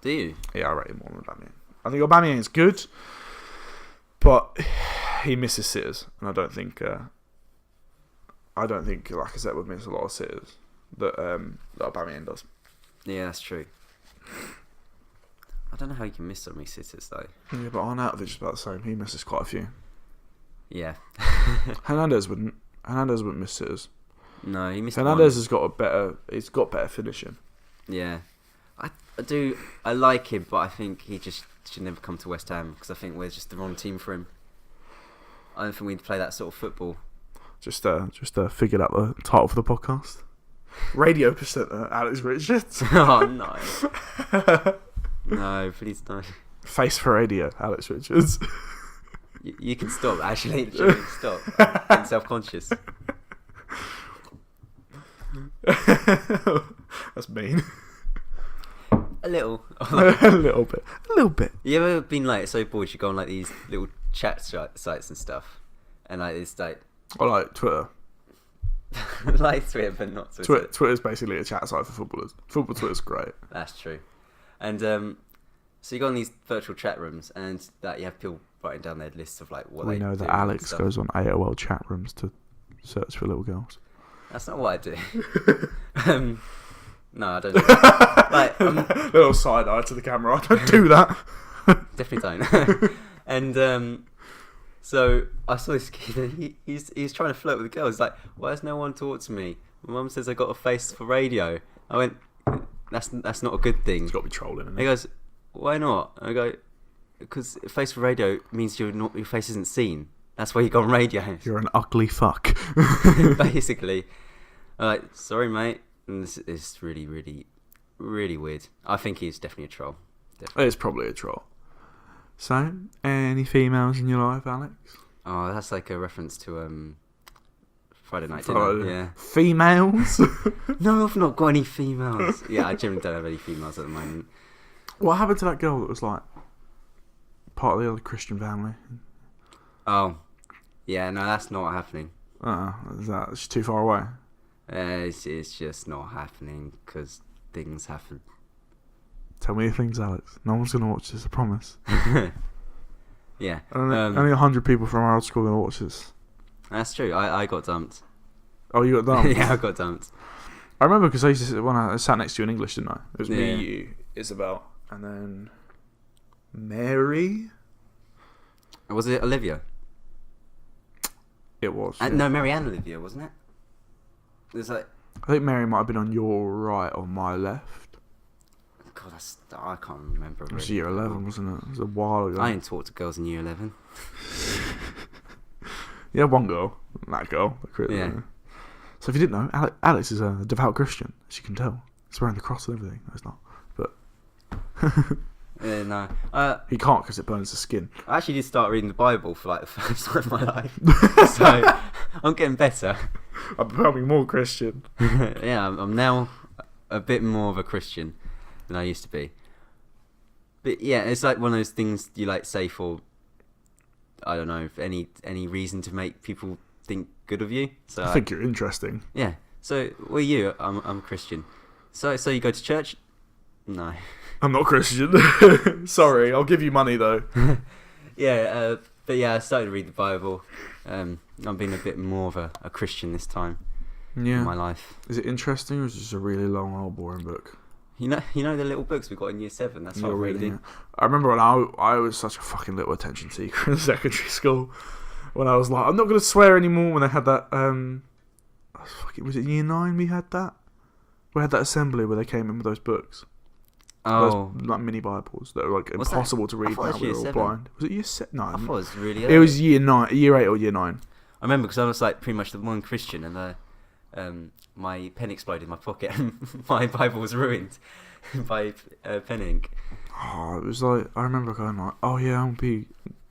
Do you? Yeah, I rate him more than Aubameyang. I think Aubameyang is good, but he misses sitters, and I don't think Lacazette would miss a lot of sitters that Aubameyang does. Yeah, that's true. I don't know how you can miss so many sitters though. Yeah, but Arnautovic is about the same. He misses quite a few. Yeah. Hernandez wouldn't. Hernandez wouldn't miss sitters. No, he missed Hernandez one. has got he's got better finishing. Yeah. I like him, but I think he just should never come to West Ham because I think we're just the wrong team for him. I don't think we'd play that sort of football. Just figured out the title for the podcast. Radio presenter Alex Richards. Oh no. No, please don't. Face for radio, Alex Richards. You can stop, actually. You can stop. I'm getting self-conscious. That's mean. A little. A little bit. You ever been like so bored you go on like these little chat sites and stuff, and like it's like I like Twitter. like Twitter, but not Twitter. Twitter's basically a chat site for footballers. Football Twitter's great. That's true. And so you go on these virtual chat rooms, and that you have people writing down their lists of like what We they know do that and Alex stuff. goes on AOL chat rooms to search for little girls. That's not what I do. No, I don't. Do that. Like, Little side eye to the camera. I don't do that. definitely don't. And so I saw this kid. He's trying to flirt with a girl. He's like, "Why has no one talked to me? My mum says I got a face for radio." I went, "That's not a good thing." It's got to be trolling. Isn't He it? goes, "Why not?" I go, "Because face for radio means your face isn't seen. That's why you go on radio." You're an ugly fuck. Basically, I'm like, "Sorry, mate." And this is really, really, really weird. I think he's definitely a troll. Definitely. It's probably a troll. So, any females in your life, Alex? Oh, that's like a reference to Friday Night Friday. Dinner. Yeah. Females? No, I've not got any females. Yeah, I generally don't have any females at the moment. What happened to that girl that was like part of the other Christian family? Oh, yeah, no, that's not happening. Is that it's too far away? It's just not happening because things happen. Tell me your things, Alex. No one's gonna watch this. I promise. Yeah. Only 100 people from our old school are gonna watch this. That's true. I got dumped. Oh, you got dumped? Yeah, I got dumped. I remember because I used to when I sat next to you in English, didn't I? It was me, Yeah. you, Isabel, and then Mary. Was it Olivia? It was. No, Marianne Olivia, wasn't it? There's like, I think Mary might have been on your right or my left. God, I can't remember. It was really. year 11, wasn't it? It was a while ago. I didn't talk to girls in year 11. Yeah, one girl. That girl. Yeah. So if you didn't know, Alex is a devout Christian, as you can tell. He's wearing the cross and everything. No, he's not. But Yeah, no. he can't because it burns the skin. I actually did start reading the Bible for like the first time in my life. So I'm getting better. I'm becoming more Christian. Yeah, I'm now a bit more of a Christian than I used to be. But yeah, it's like one of those things you like say for, I don't know, any reason to make people think good of you. So I think you're interesting. yeah. So what are you? I'm a Christian. So you go to church? No. I'm not Christian. Sorry, I'll give you money though. Yeah, but yeah, I started to read the Bible. I'm being a bit more of a Christian this time in my Yeah. life. Is it interesting or is it just a really long, old, boring book? You know the little books we got in year 7. That's what You're I'm reading. it. I remember when I was such a fucking little attention seeker in secondary school. When I was like, I'm not going to swear anymore. When they had that, was it year 9 we had that? We had that assembly where they came in with those books. Oh, Those, like mini Bibles that are like Was that- impossible to I read thought it now. was We year were all 7. blind. Was it year 7? No, I thought it was really it early. was year 9, year 8 or year 9. I remember because I was like pretty much the one Christian, and my pen exploded in my pocket, and my Bible was ruined by pen ink. Oh, it was like, I remember going like, oh yeah, I'll be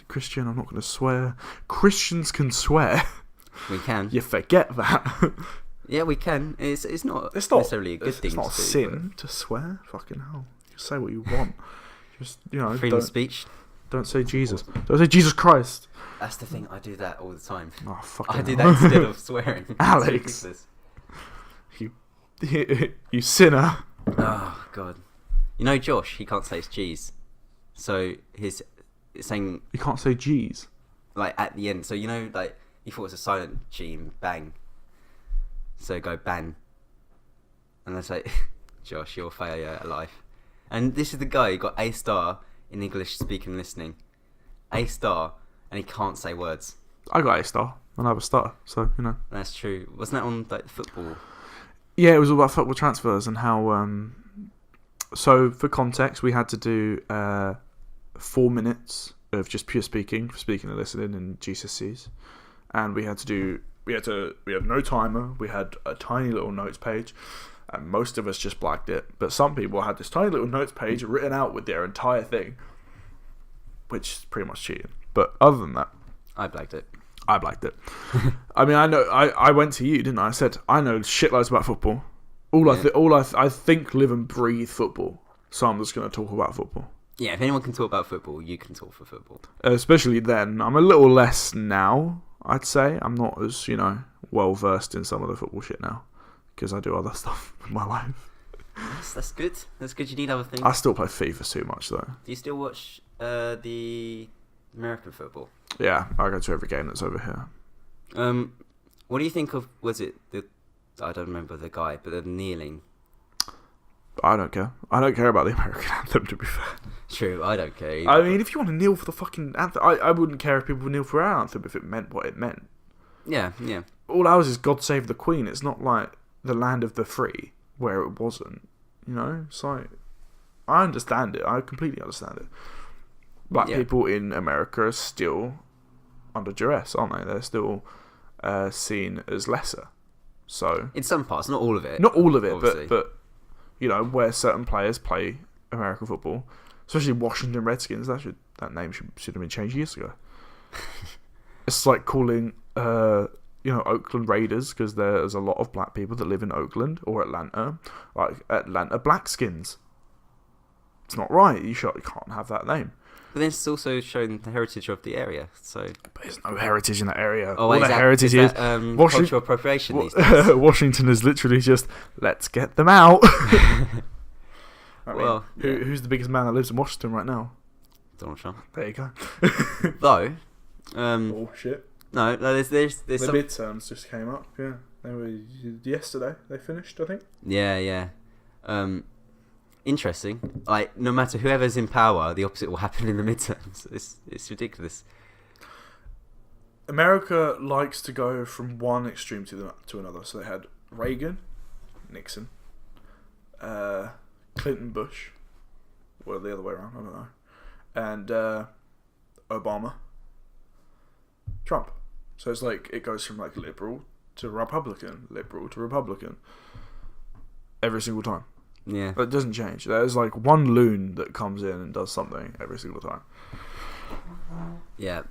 Christian, I'm not going to swear. Christians can swear. We can. You forget that. Yeah, we can. It's not It's not necessarily a good thing. It's not a to do, sin to swear. Fucking hell. Just say what you want. Just, freedom of speech. Don't say Jesus. Don't say Jesus Christ. That's the thing. I do that all the time. Oh, fucking I do hell. that instead of swearing. Alex. You sinner. Oh God. Josh, he can't say it's cheese. So it's saying You can't say G's. like at the end. So like he thought it was a silent G and bang. So go bang. And I say, Josh, you're a failure at life. And this is the guy who got A star in English speaking and listening. A star, and he can't say words. I got A star and I was starter, so That's true. Wasn't that on like football? Yeah, it was all about football transfers and how. So for context, we had to do 4 minutes of just pure speaking and listening in GCSEs, and we had no timer. We had a tiny little notes page, and most of us just blacked it. But some people had this tiny little notes page written out with their entire thing, which is pretty much cheating. But other than that, I blacked it. I mean, I know. I went to you, didn't I? I said I know shitloads about football. I think live and breathe football. So I'm just going to talk about football. Yeah, if anyone can talk about football, you can talk for football. Especially then. I'm a little less now, I'd say. I'm not as, well versed in some of the football shit now. Because I do other stuff in my life. That's good. That's good. You need other things. I still play FIFA too much, though. Do you still watch the American football? Yeah, I go to every game that's over here. What do you think of, I don't remember the guy, but the kneeling? I don't care. I don't care about the American anthem, to be fair. True, I don't care either. I mean, if you want to kneel for the fucking anthem, I wouldn't care if people kneel for our anthem if it meant what it meant. Yeah. All ours is God Save the Queen. It's not like the land of the free, where it wasn't. It's like, I understand it. I completely understand it. Black people in America are still under duress, aren't they? They're still seen as lesser. So in some parts, not all of it. Not all of it, obviously. but where certain players play American football, especially Washington Redskins, that name should have been changed years ago. It's like calling Oakland Raiders, because there's a lot of black people that live in Oakland or Atlanta, like Atlanta Blackskins. It's not right. You can't have that name. But then it's also showing the heritage of the area. So, but there's no heritage in that area. Oh, all the heritage is cultural appropriation these days. Washington is literally just, let's get them out. Who's the biggest man that lives in Washington right now? Donald Trump. There you go. Though, oh shit. No, there's the some midterms just came up. Yeah, they were yesterday. They finished, I think. Yeah. Interesting. Like, no matter whoever's in power, the opposite will happen in the midterms. It's ridiculous. America likes to go from one extreme to another. So they had Reagan, Nixon, Clinton, Bush, or the other way around, I don't know, and Obama, Trump. So it's like it goes from like liberal to Republican every single time. Yeah. But it doesn't change. There's like one loon that comes in and does something every single time. Yeah.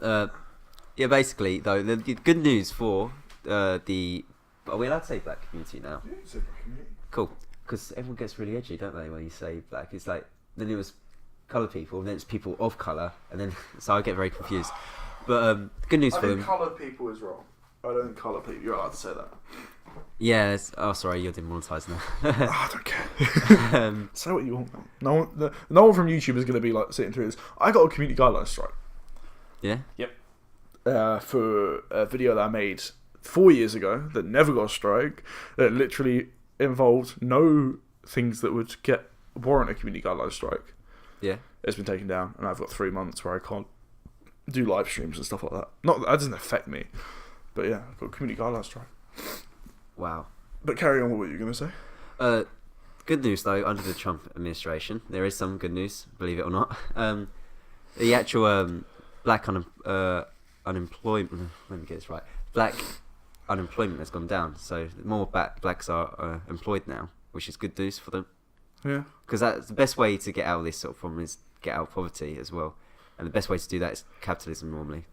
Basically, though, the good news for the... Are we allowed to say black community now? Yeah, you say black community. Cool. Because everyone gets really edgy, don't they, when you say black? It's like, then it was coloured people, and then it's people of colour, and then... So I get very confused. But good news for them... I think coloured people is wrong. I don't think coloured people... You're allowed to say that. Yeah, oh sorry, you're demonetised now. I don't care. Say what you want, man. No one from YouTube is going to be like sitting through this. I got a community guidelines strike. Yeah? Yep. For a video that I made 4 years ago that never got a strike, that literally involved no things that would warrant a community guidelines strike. Yeah. It's been taken down, and I've got 3 months where I can't do live streams and stuff like that. Not that doesn't affect me, but yeah, I've got a community guidelines strike. Wow. But carry on with what you're going to say. Good news, though, under the Trump administration. There is some good news, believe it or not. The actual black unemployment... Let me get this right. Black unemployment has gone down. So more blacks are employed now, which is good news for them. Yeah. Because that's the best way to get out of this sort of problem is get out of poverty as well. And the best way to do that is capitalism normally.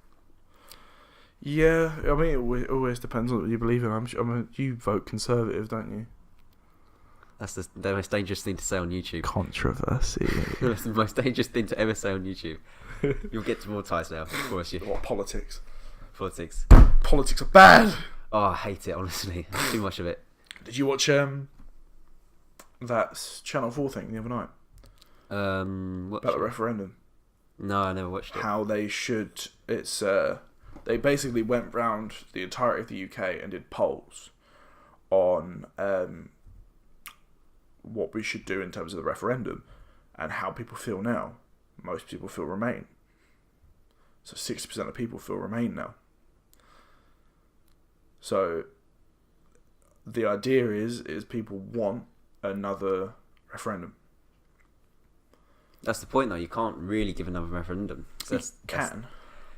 Yeah, I mean, it always depends on what you believe in. I mean, you vote Conservative, don't you? That's the most dangerous thing to say on YouTube. Controversy. That's the most dangerous thing to ever say on YouTube. You'll get demonetized now, of course. What, politics? Politics. Politics are bad! Oh, I hate it, honestly. Too much of it. Did you watch that Channel 4 thing the other night? What? About the referendum? No, I never watched it. How they should... It's... They basically went round the entirety of the UK and did polls on what we should do in terms of the referendum and how people feel now. Most people feel Remain. So 60% of people feel Remain now. So the idea is people want another referendum. That's the point, though. You can't really give another referendum. You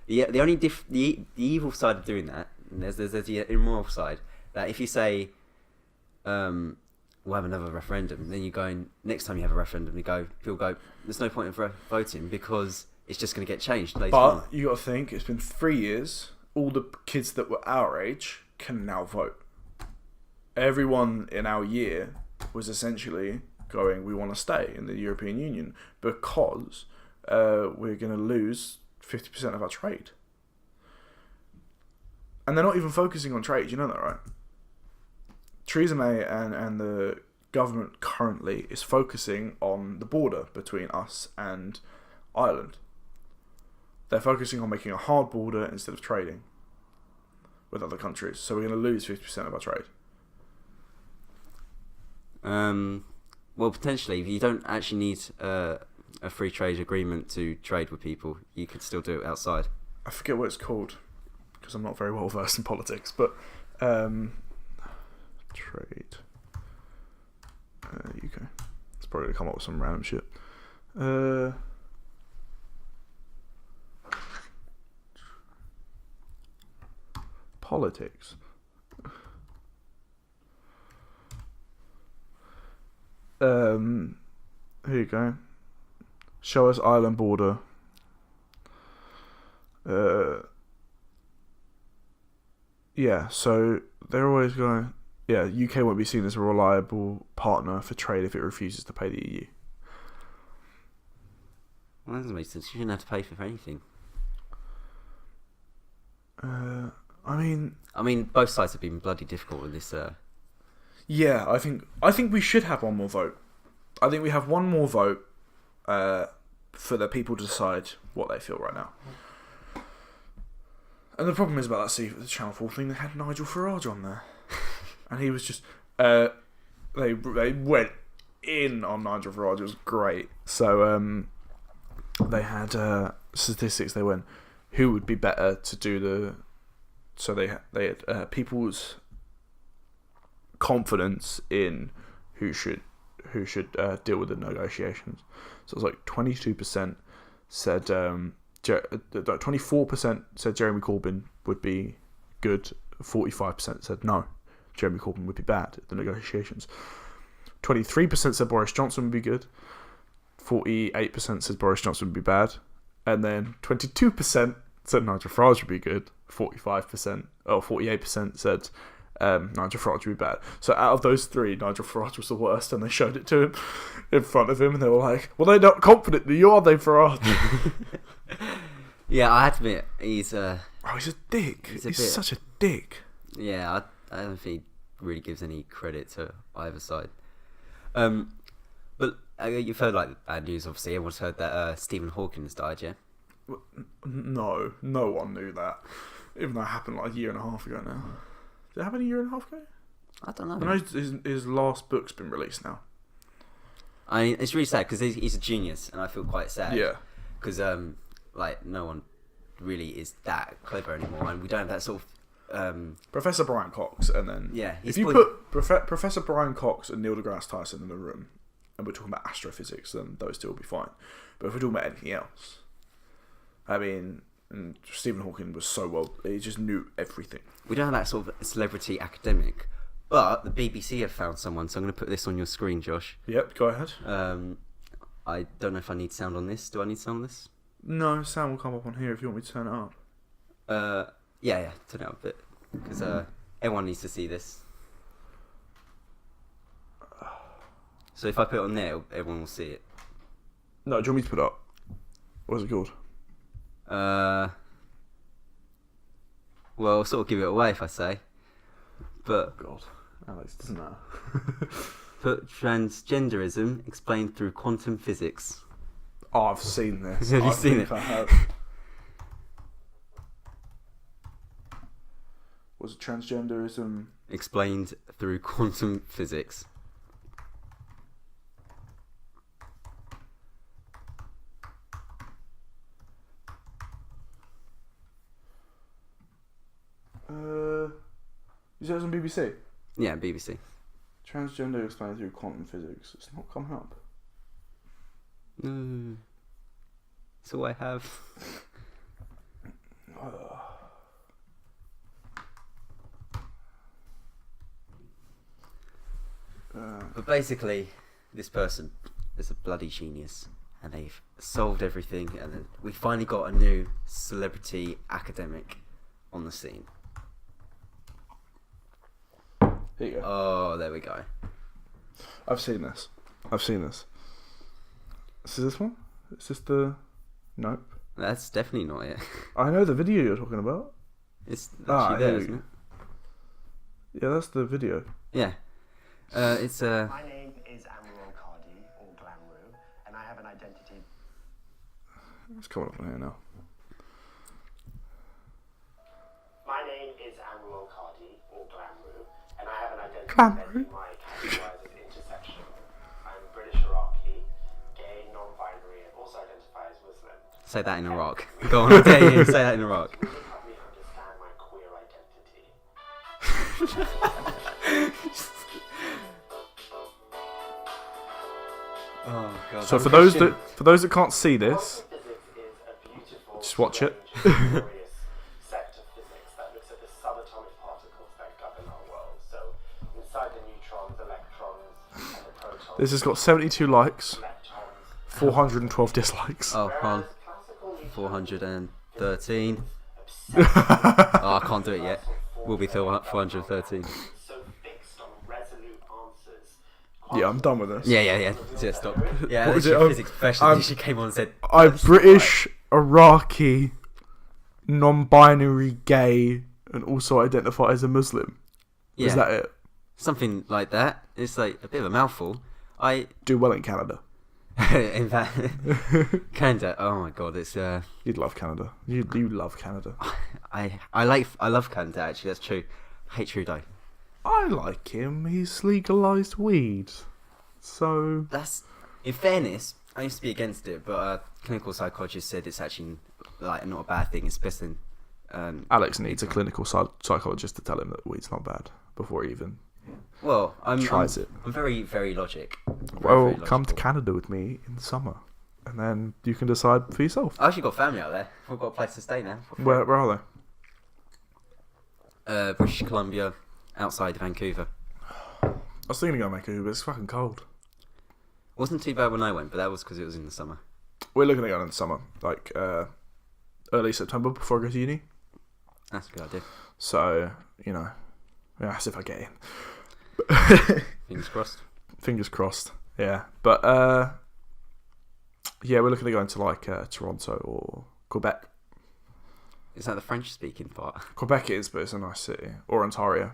The only the evil side of doing that, and there's the immoral side, that if you say, we'll have another referendum, then you go in, next time you have a referendum, people go, there's no point in voting because it's just going to get changed later on. But you got to think, it's been 3 years, all the kids that were our age can now vote. Everyone in our year was essentially going, we want to stay in the European Union because we're going to lose 50% of our trade. And they're not even focusing on trade, you know that, right? Theresa May and the government currently is focusing on the border between us and Ireland. They're focusing on making a hard border instead of trading with other countries. So we're going to lose 50% of our trade. Well, potentially, if you don't actually need a free trade agreement to trade with people, you could still do it outside. I forget what it's called because I'm not very well versed in politics, but trade UK. It's probably going to come up with some random shit. Politics. Here you go. Show us island border. Yeah, so they're always going... Yeah, UK won't be seen as a reliable partner for trade if it refuses to pay the EU. Well, that doesn't make sense. You shouldn't have to pay for anything. I mean, both sides have been bloody difficult with this. Yeah, I think we should have one more vote. I think we have one more vote for the people to decide what they feel right now. And the problem is about that Channel 4 thing, they had Nigel Farage on there. And he was just... they went in on Nigel Farage, it was great. So they had statistics, they went, who would be better to do the... So they had people's confidence in who should deal with the negotiations. So it was like 22% said 24% said Jeremy Corbyn would be good. 45% said no, Jeremy Corbyn would be bad at the negotiations. 23% said Boris Johnson would be good. 48% said Boris Johnson would be bad, and then 22% said Nigel Farage would be good. 48% said Nigel Farage would be bad. So out of those three, Nigel Farage was the worst, and they showed it to him in front of him, and they were like, "Well, they're not confident that you are, they, Farage." Yeah, I have to admit, he's a dick. He's such a dick. Yeah, I don't think he really gives any credit to either side. But you've heard like bad news. Obviously, everyone's heard that Stephen Hawking has died. Yeah. No one knew that. Even though it happened like a year and a half ago now. Did it happen a year and a half ago? I don't know. I know his last book's been released now. I mean, it's really sad because he's a genius, and I feel quite sad. Yeah. Because like no one really is that clever anymore, and we don't have that sort of Professor Brian Cox, and then if you put Professor Brian Cox and Neil deGrasse Tyson in a room, and we're talking about astrophysics, then those two will be fine. But if we're talking about anything else, I mean, and Stephen Hawking was so well, he just knew everything. We don't have that sort of celebrity academic, but the BBC have found someone, so I'm going to put this on your screen, Josh. Yep, go ahead. I don't know if I need sound on this. Do I need sound on this? No, sound will come up on here if you want me to turn it up. Yeah, turn it up a bit because everyone needs to see this. So if I put it on there, everyone will see it. No, do you want me to put it up? What's it called? Well, I'll sort of give it away if I say. But Oh, God. Alex, doesn't matter. put transgenderism explained through quantum physics. Oh, I've seen this. Have you I seen think it? I have. Was it transgenderism? Explained through quantum physics. You said it was on BBC? Yeah, BBC. Transgender explained through quantum physics. It's not coming up. No. That's all I have. But basically, this person is a bloody genius, and they've solved everything, and then we finally got a new celebrity academic on the scene. Here you go. Oh, there we go. I've seen this. Is this one? Is this the... Nope. That's definitely not it. I know the video you're talking about. It's actually there, here we isn't it? Yeah, that's the video. Yeah. It's My name is Amrul Cardi, or Glamru, and I have an identity. It's coming up on here now. My name is Amrul Cardi, or Glamru, and I have an identity Glamru? that might categorize as intersection. I'm British Iraqi, gay, non-binary, and also identify as Muslim. say that in Iraq. Go on, I dare you, say that in Iraq. Will you help me understand my queer identity? Oh god. So for those that can't see this, Quantum physics is a beautiful, just watch it. strange, glorious sect of physics that looks at the subatomic particles that govern our world. So inside the neutrons, electrons, and the protons. This has got 72 likes, Electrons. 412 dislikes. Oh, hold on. Whereas classical neutrons 413. obsess Oh, I can't do it yet. We'll be 413. so fixed on resolute answers. Yeah, I'm done with this. Yeah. Stop. Yeah, What was literally it? a physics professor. She came on and said, I'm British, Iraqi, non-binary, gay, and also identify as a Muslim. yeah, Is that it? something like that. It's like a bit of a mouthful. Do well in Canada. In fact, Canada. Oh my god, it's You'd love Canada. You love Canada. I love Canada. Actually, that's true. I hate Trudeau. I like him. He's legalised weed. So That's, in fairness, I used to be against it, but a clinical psychologist said it's actually like not a bad thing. It's best than. Alex needs a clinical psychologist to tell him that weed's not bad before he even Well, I'm tries it. I'm very logic. Well, very come to logical. Canada with me in the summer, and then you can decide for yourself. I actually got family out there. We've got a place to stay now. Where are British Columbia, outside Vancouver. they? I was thinking of going to Vancouver, but it's fucking cold. Wasn't too bad when I went, but that was because it was in the summer. We're looking at going in the summer, like early September before I go to uni. That's a good idea. So, yeah, that's if I get in. Fingers crossed. Fingers crossed. Yeah, but yeah, we're looking at going to like Toronto or Quebec. Is that the French-speaking part? Quebec is, but it's a nice city. Or Ontario.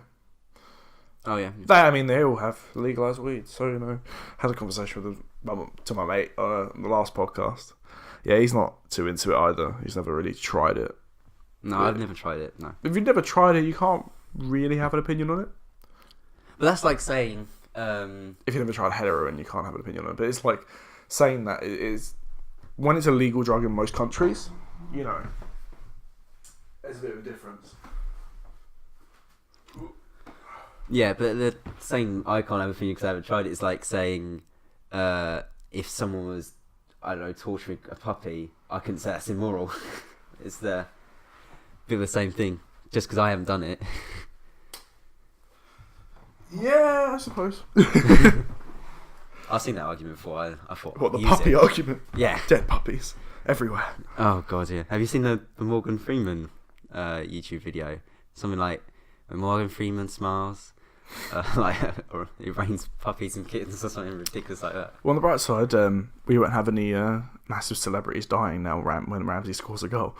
Oh yeah. They all have legalised weed. So, had a conversation with my mate on the last podcast. Yeah, he's not too into it either. He's never really tried it. No, I've never tried it. No. If you've never tried it, you can't really have an opinion on it. But that's like saying, If you've never tried heroin, you can't have an opinion on it. But it's like saying that it is, when it's a legal drug in most countries, there's a bit of a difference. yeah, but the saying I can't have a opinion because I haven't tried it is like saying, if someone was, I don't know, torturing a puppy, I couldn't say that's immoral. It's the bit of the same thing, just because I haven't done it. Yeah, I suppose. I've seen that argument before. I thought, What, the use puppy it. argument? Yeah. Dead puppies everywhere. Oh god, yeah. Have you seen the Morgan Freeman YouTube video. Something like when Morgan Freeman smiles, or it rains puppies and kittens or something ridiculous like that. Well, on the bright side, we won't have any massive celebrities dying now when Ramsey scores a goal.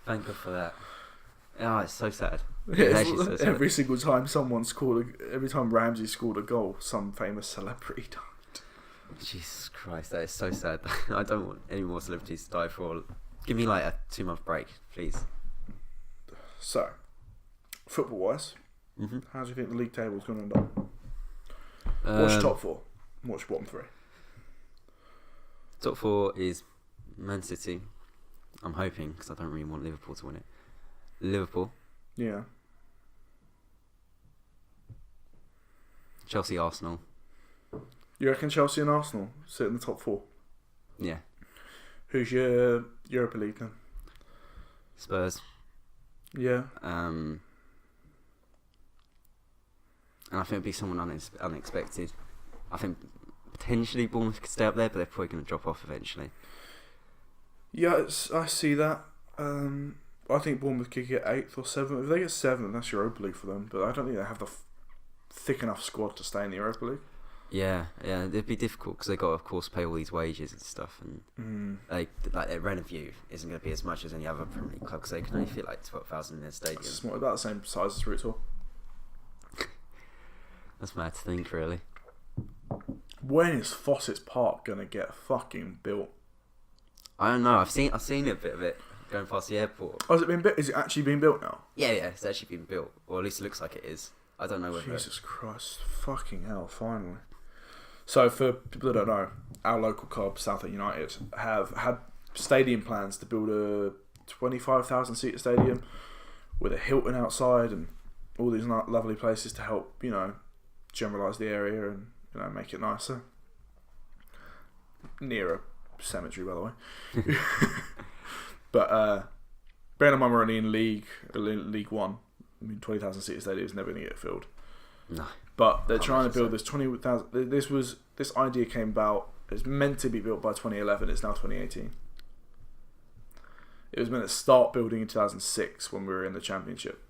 Thank God for that. Oh, it's so sad. Yeah, It's actually so sad. every single time every time Ramsey scored a goal, some famous celebrity died. Jesus Christ, that is so sad. I don't want any more celebrities to die for. Give me like a 2-month break, please. So, football-wise, how do you think the league table is going to end up? What's your top 4? What's your bottom 3? Top 4 is Man City. I'm hoping, because I don't really want Liverpool to win it. Liverpool, Yeah. Chelsea, Arsenal. You reckon Chelsea and Arsenal sit in the top 4? Yeah. Who's your Europa League then? Spurs. Yeah. And I think it'd be someone unexpected. I think potentially Bournemouth could stay up there, but they're probably going to drop off eventually. Yeah, I see that. I think Bournemouth could get 8th or 7th. If they get 7th, that's Europa League for them. But I don't think they have the thick enough squad to stay in the Europa League. Yeah, it'd be difficult because they got to, of course, pay all these wages and stuff, and like their revenue isn't going to be as much as any other Premier League club because they can only fit like 12,000 in their stadium. It's about the same size as Roots Hall. That's mad to think, really. When is Fossett's Park gonna get fucking built? I don't know. I've seen a bit of it going past the airport. Oh, has it been built? Is it actually being built now? Yeah, it's actually been built, or at least it looks like it is. I don't know whether. Jesus Christ! Fucking hell! Finally. So, for people that don't know, our local club, Southend United, have had stadium plans to build a 25,000 seat stadium with a Hilton outside and all these lovely places to help, generalise the area and make it nicer. Near a cemetery, by the way. But bearing in mind we're only in League One, I mean 20,000 seat stadium is never going to get filled. No. But they're trying to build this 20,000. This idea came about. It's meant to be built by 2011. It's now 2018. It was meant to start building in 2006 when we were in the Championship.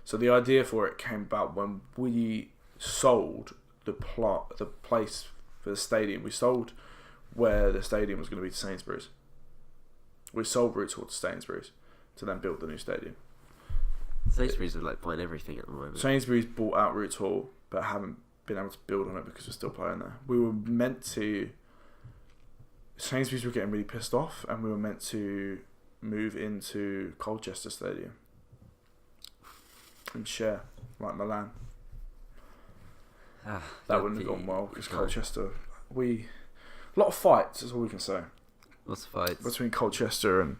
So the idea for it came about when we sold the place for the stadium. We sold where the stadium was going to be to Sainsbury's. We sold Roots Hall to Sainsbury's to then build the new stadium. Sainsbury's are like buying everything at the moment. Sainsbury's bought out Roots Hall, but haven't been able to build on it because we're still playing there. We were meant to. Sainsbury's were getting really pissed off, and we were meant to move into Colchester Stadium and share, like Milan. That wouldn't have gone well because Colchester. A lot of fights is all we can say. Lots of fights between Colchester and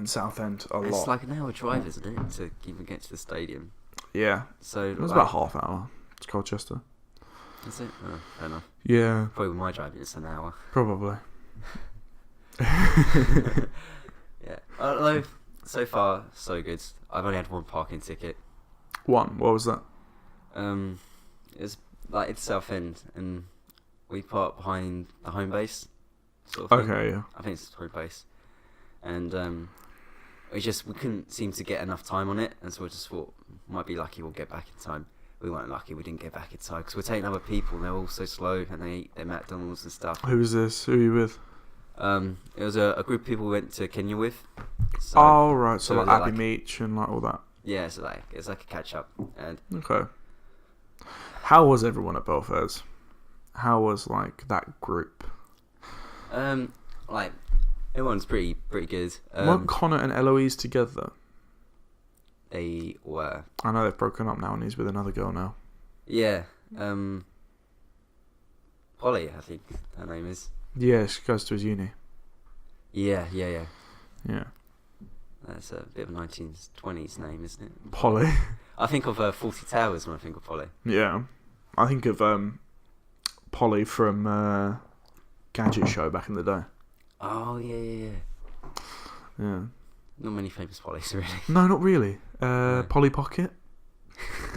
Southend. It's like an hour drive, isn't it, to even get to the stadium? Yeah. So it was about half hour to Colchester. Is it? Oh, fair enough. Yeah. Probably with my driving, it's an hour. Probably. Yeah. Although, so far, so good. I've only had one parking ticket. One? What was that? It's like it's Southend, and we park behind the home base. Sort of thing. Okay, yeah. I think it's the home base. And we couldn't seem to get enough time on it, and so we just thought, might be lucky we'll get back in time. We weren't lucky, we didn't get back in time, because we're taking other people, and they're all so slow, and they eat their McDonald's and stuff. Who was this? Who are you with? It was a group of people we went to Kenya with. So, oh, right, so like Abbey like, Meach and like all that. Yeah, so like, it's like a catch-up. And okay. How was everyone at Belfast? How was like that group? Like everyone's pretty good. Weren't Connor and Eloise together? They were. I know they've broken up now, and he's with another girl now. Yeah. Polly, I think her name is. Yeah, she goes to his uni. Yeah. Yeah. That's a bit of a 1920s name, isn't it? Polly. I think of 40 Towers when I think of Polly. Yeah. I think of Polly from Gadget Show back in the day. Oh, yeah. Yeah. Not many famous Pollys, really. No, not really. Polly Pocket.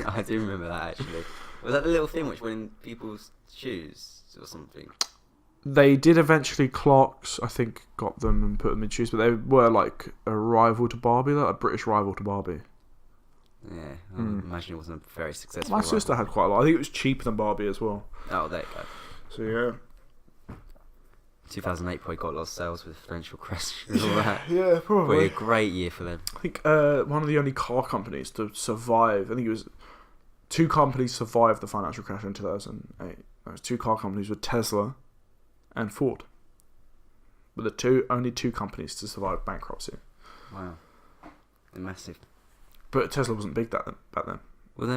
I do remember that, actually. Was that the little thing which went in people's shoes or something? They did eventually. Clark's, I think, got them and put them in shoes, but they were like a rival to Barbie, like a British rival to Barbie. Yeah, I imagine it wasn't very successful. My sister had quite a lot. I think it was cheaper than Barbie as well. Oh, there you go. So yeah. 2008 probably got a lot of sales with financial crash and all that. Yeah, Probably probably. a great year for them. I think one of the only car companies to survive. I think it was 2 companies survived the financial crash in 2008. Those 2 car companies were Tesla and Ford. But the only 2 companies to survive bankruptcy. Wow, they're massive. But Tesla wasn't big back then.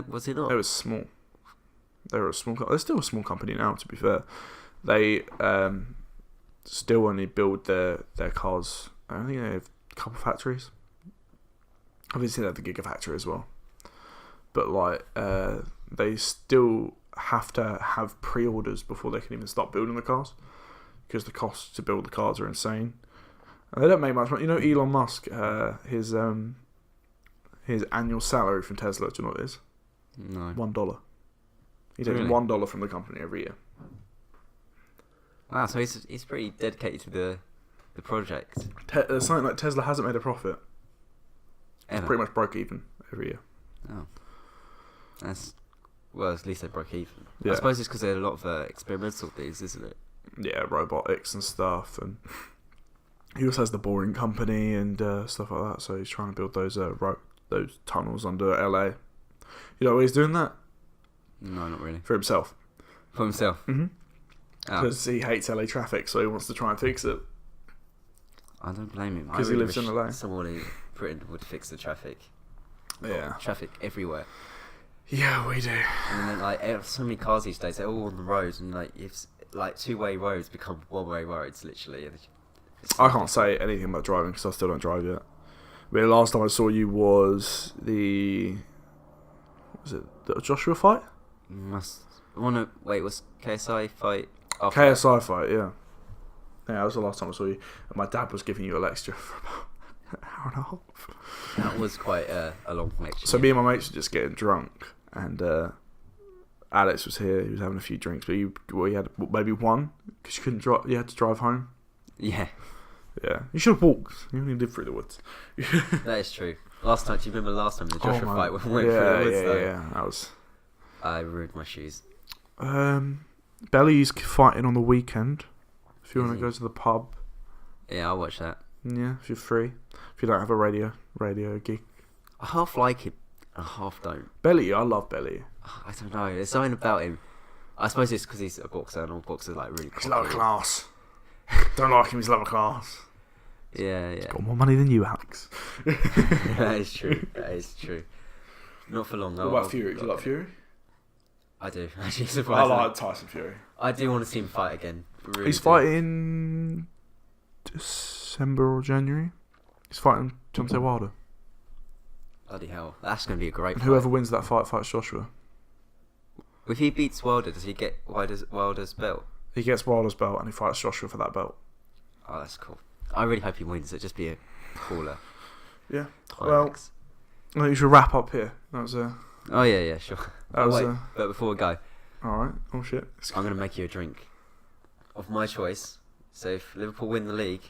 Was it not? They were small. They were a small. They're still a small company now. To be fair, they still only build their cars. I think they have a couple factories. Obviously, they have the Gigafactory as well. But like, they still have to have pre-orders before they can even start building the cars, because the costs to build the cars are insane. And they don't make much money. You know, Elon Musk, his annual salary from Tesla, do you know what it is? No. $1. He takes Really? $1 from the company every year. Wow, so he's pretty dedicated to the project. Something like Tesla hasn't made a profit. It's Ever. pretty much broke even every year. Oh. Well, at least they broke even. Yeah. I suppose it's because there are a lot of experimental things, isn't it? Yeah, robotics and stuff, and he also has the Boring Company and stuff like that. So he's trying to build those tunnels under LA. You know why he's doing that? No, not really. For himself. For himself. Mm-hmm. Oh, Because he hates LA traffic, so he wants to try and fix it. I don't blame him. 'Cause he lives in LA. Someone in Britain would fix the traffic. Yeah. Traffic everywhere. Yeah, we do. And then like so many cars these days, they're all on the roads, and like if like 2-way roads become 1-way roads, literally. I can't say anything about driving because I still don't drive yet. But the last time I saw you was the Joshua fight? Was KSI fight? After KSI fight, yeah. Yeah, that was the last time I saw you. And my dad was giving you a lecture for about an hour and a half. That was quite a long lecture. So me and my mates were just getting drunk, and Alex was here. He was having a few drinks, but he had maybe one because you couldn't drive. You had to drive home. Yeah, Yeah, you should have walked. You only lived through the woods. that is true. Last time, do you remember last time the Joshua man. fight when we went through the woods? Though? Yeah. That was. I ruined my shoes. Belly's fighting on the weekend. If you Is want to he? go to the pub, Yeah, I'll watch that. yeah, if you're free. If you don't have a radio gig. I half like him, and I half don't. Belly, I love Belly. I don't know. There's something about him. I suppose it's because he's a boxer, and all boxers like really. He's lower cocky. class. Don't like him, he's lower class. Yeah. Got more money than you, Alex. That is true. That is true. Not for long What though. about Fury? Do you like Fury? I do. Actually, I surprisingly. like Tyson Fury. I do want to see him fight again. Really He's do. fighting December or January. He's fighting Deontay Wilder. Bloody hell. That's going to be a great And fight. whoever wins that fight fights Joshua. If he beats Wilder, does he get Wilder's belt? He gets Wilder's belt and he fights Joshua for that belt. Oh, that's cool. I really hope he wins. It'd just be a cooler Yeah. climax. I think you should wrap up here. That was Oh, yeah, sure. That was wait, but before we go, alright. Oh shit. I'm going to make you a drink of my choice. So if Liverpool win the league,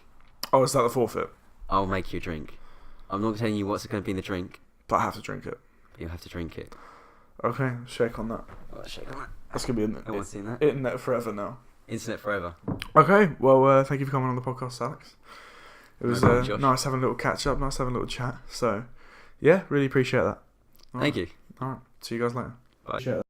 Oh, is that the forfeit? I'll make you a drink. I'm not telling you what's going to be in the drink. But I have to drink it. You have to drink it. Okay, shake on that. Oh, shake on that. That's gonna be No one's seen that. internet forever now. Internet forever. Okay, well, thank you for coming on the podcast, Alex. It was No problem, Josh. nice having a little catch up, nice having a little chat. So, yeah, really appreciate that. Thank you. Alright, see you guys later. Bye. Appreciate that.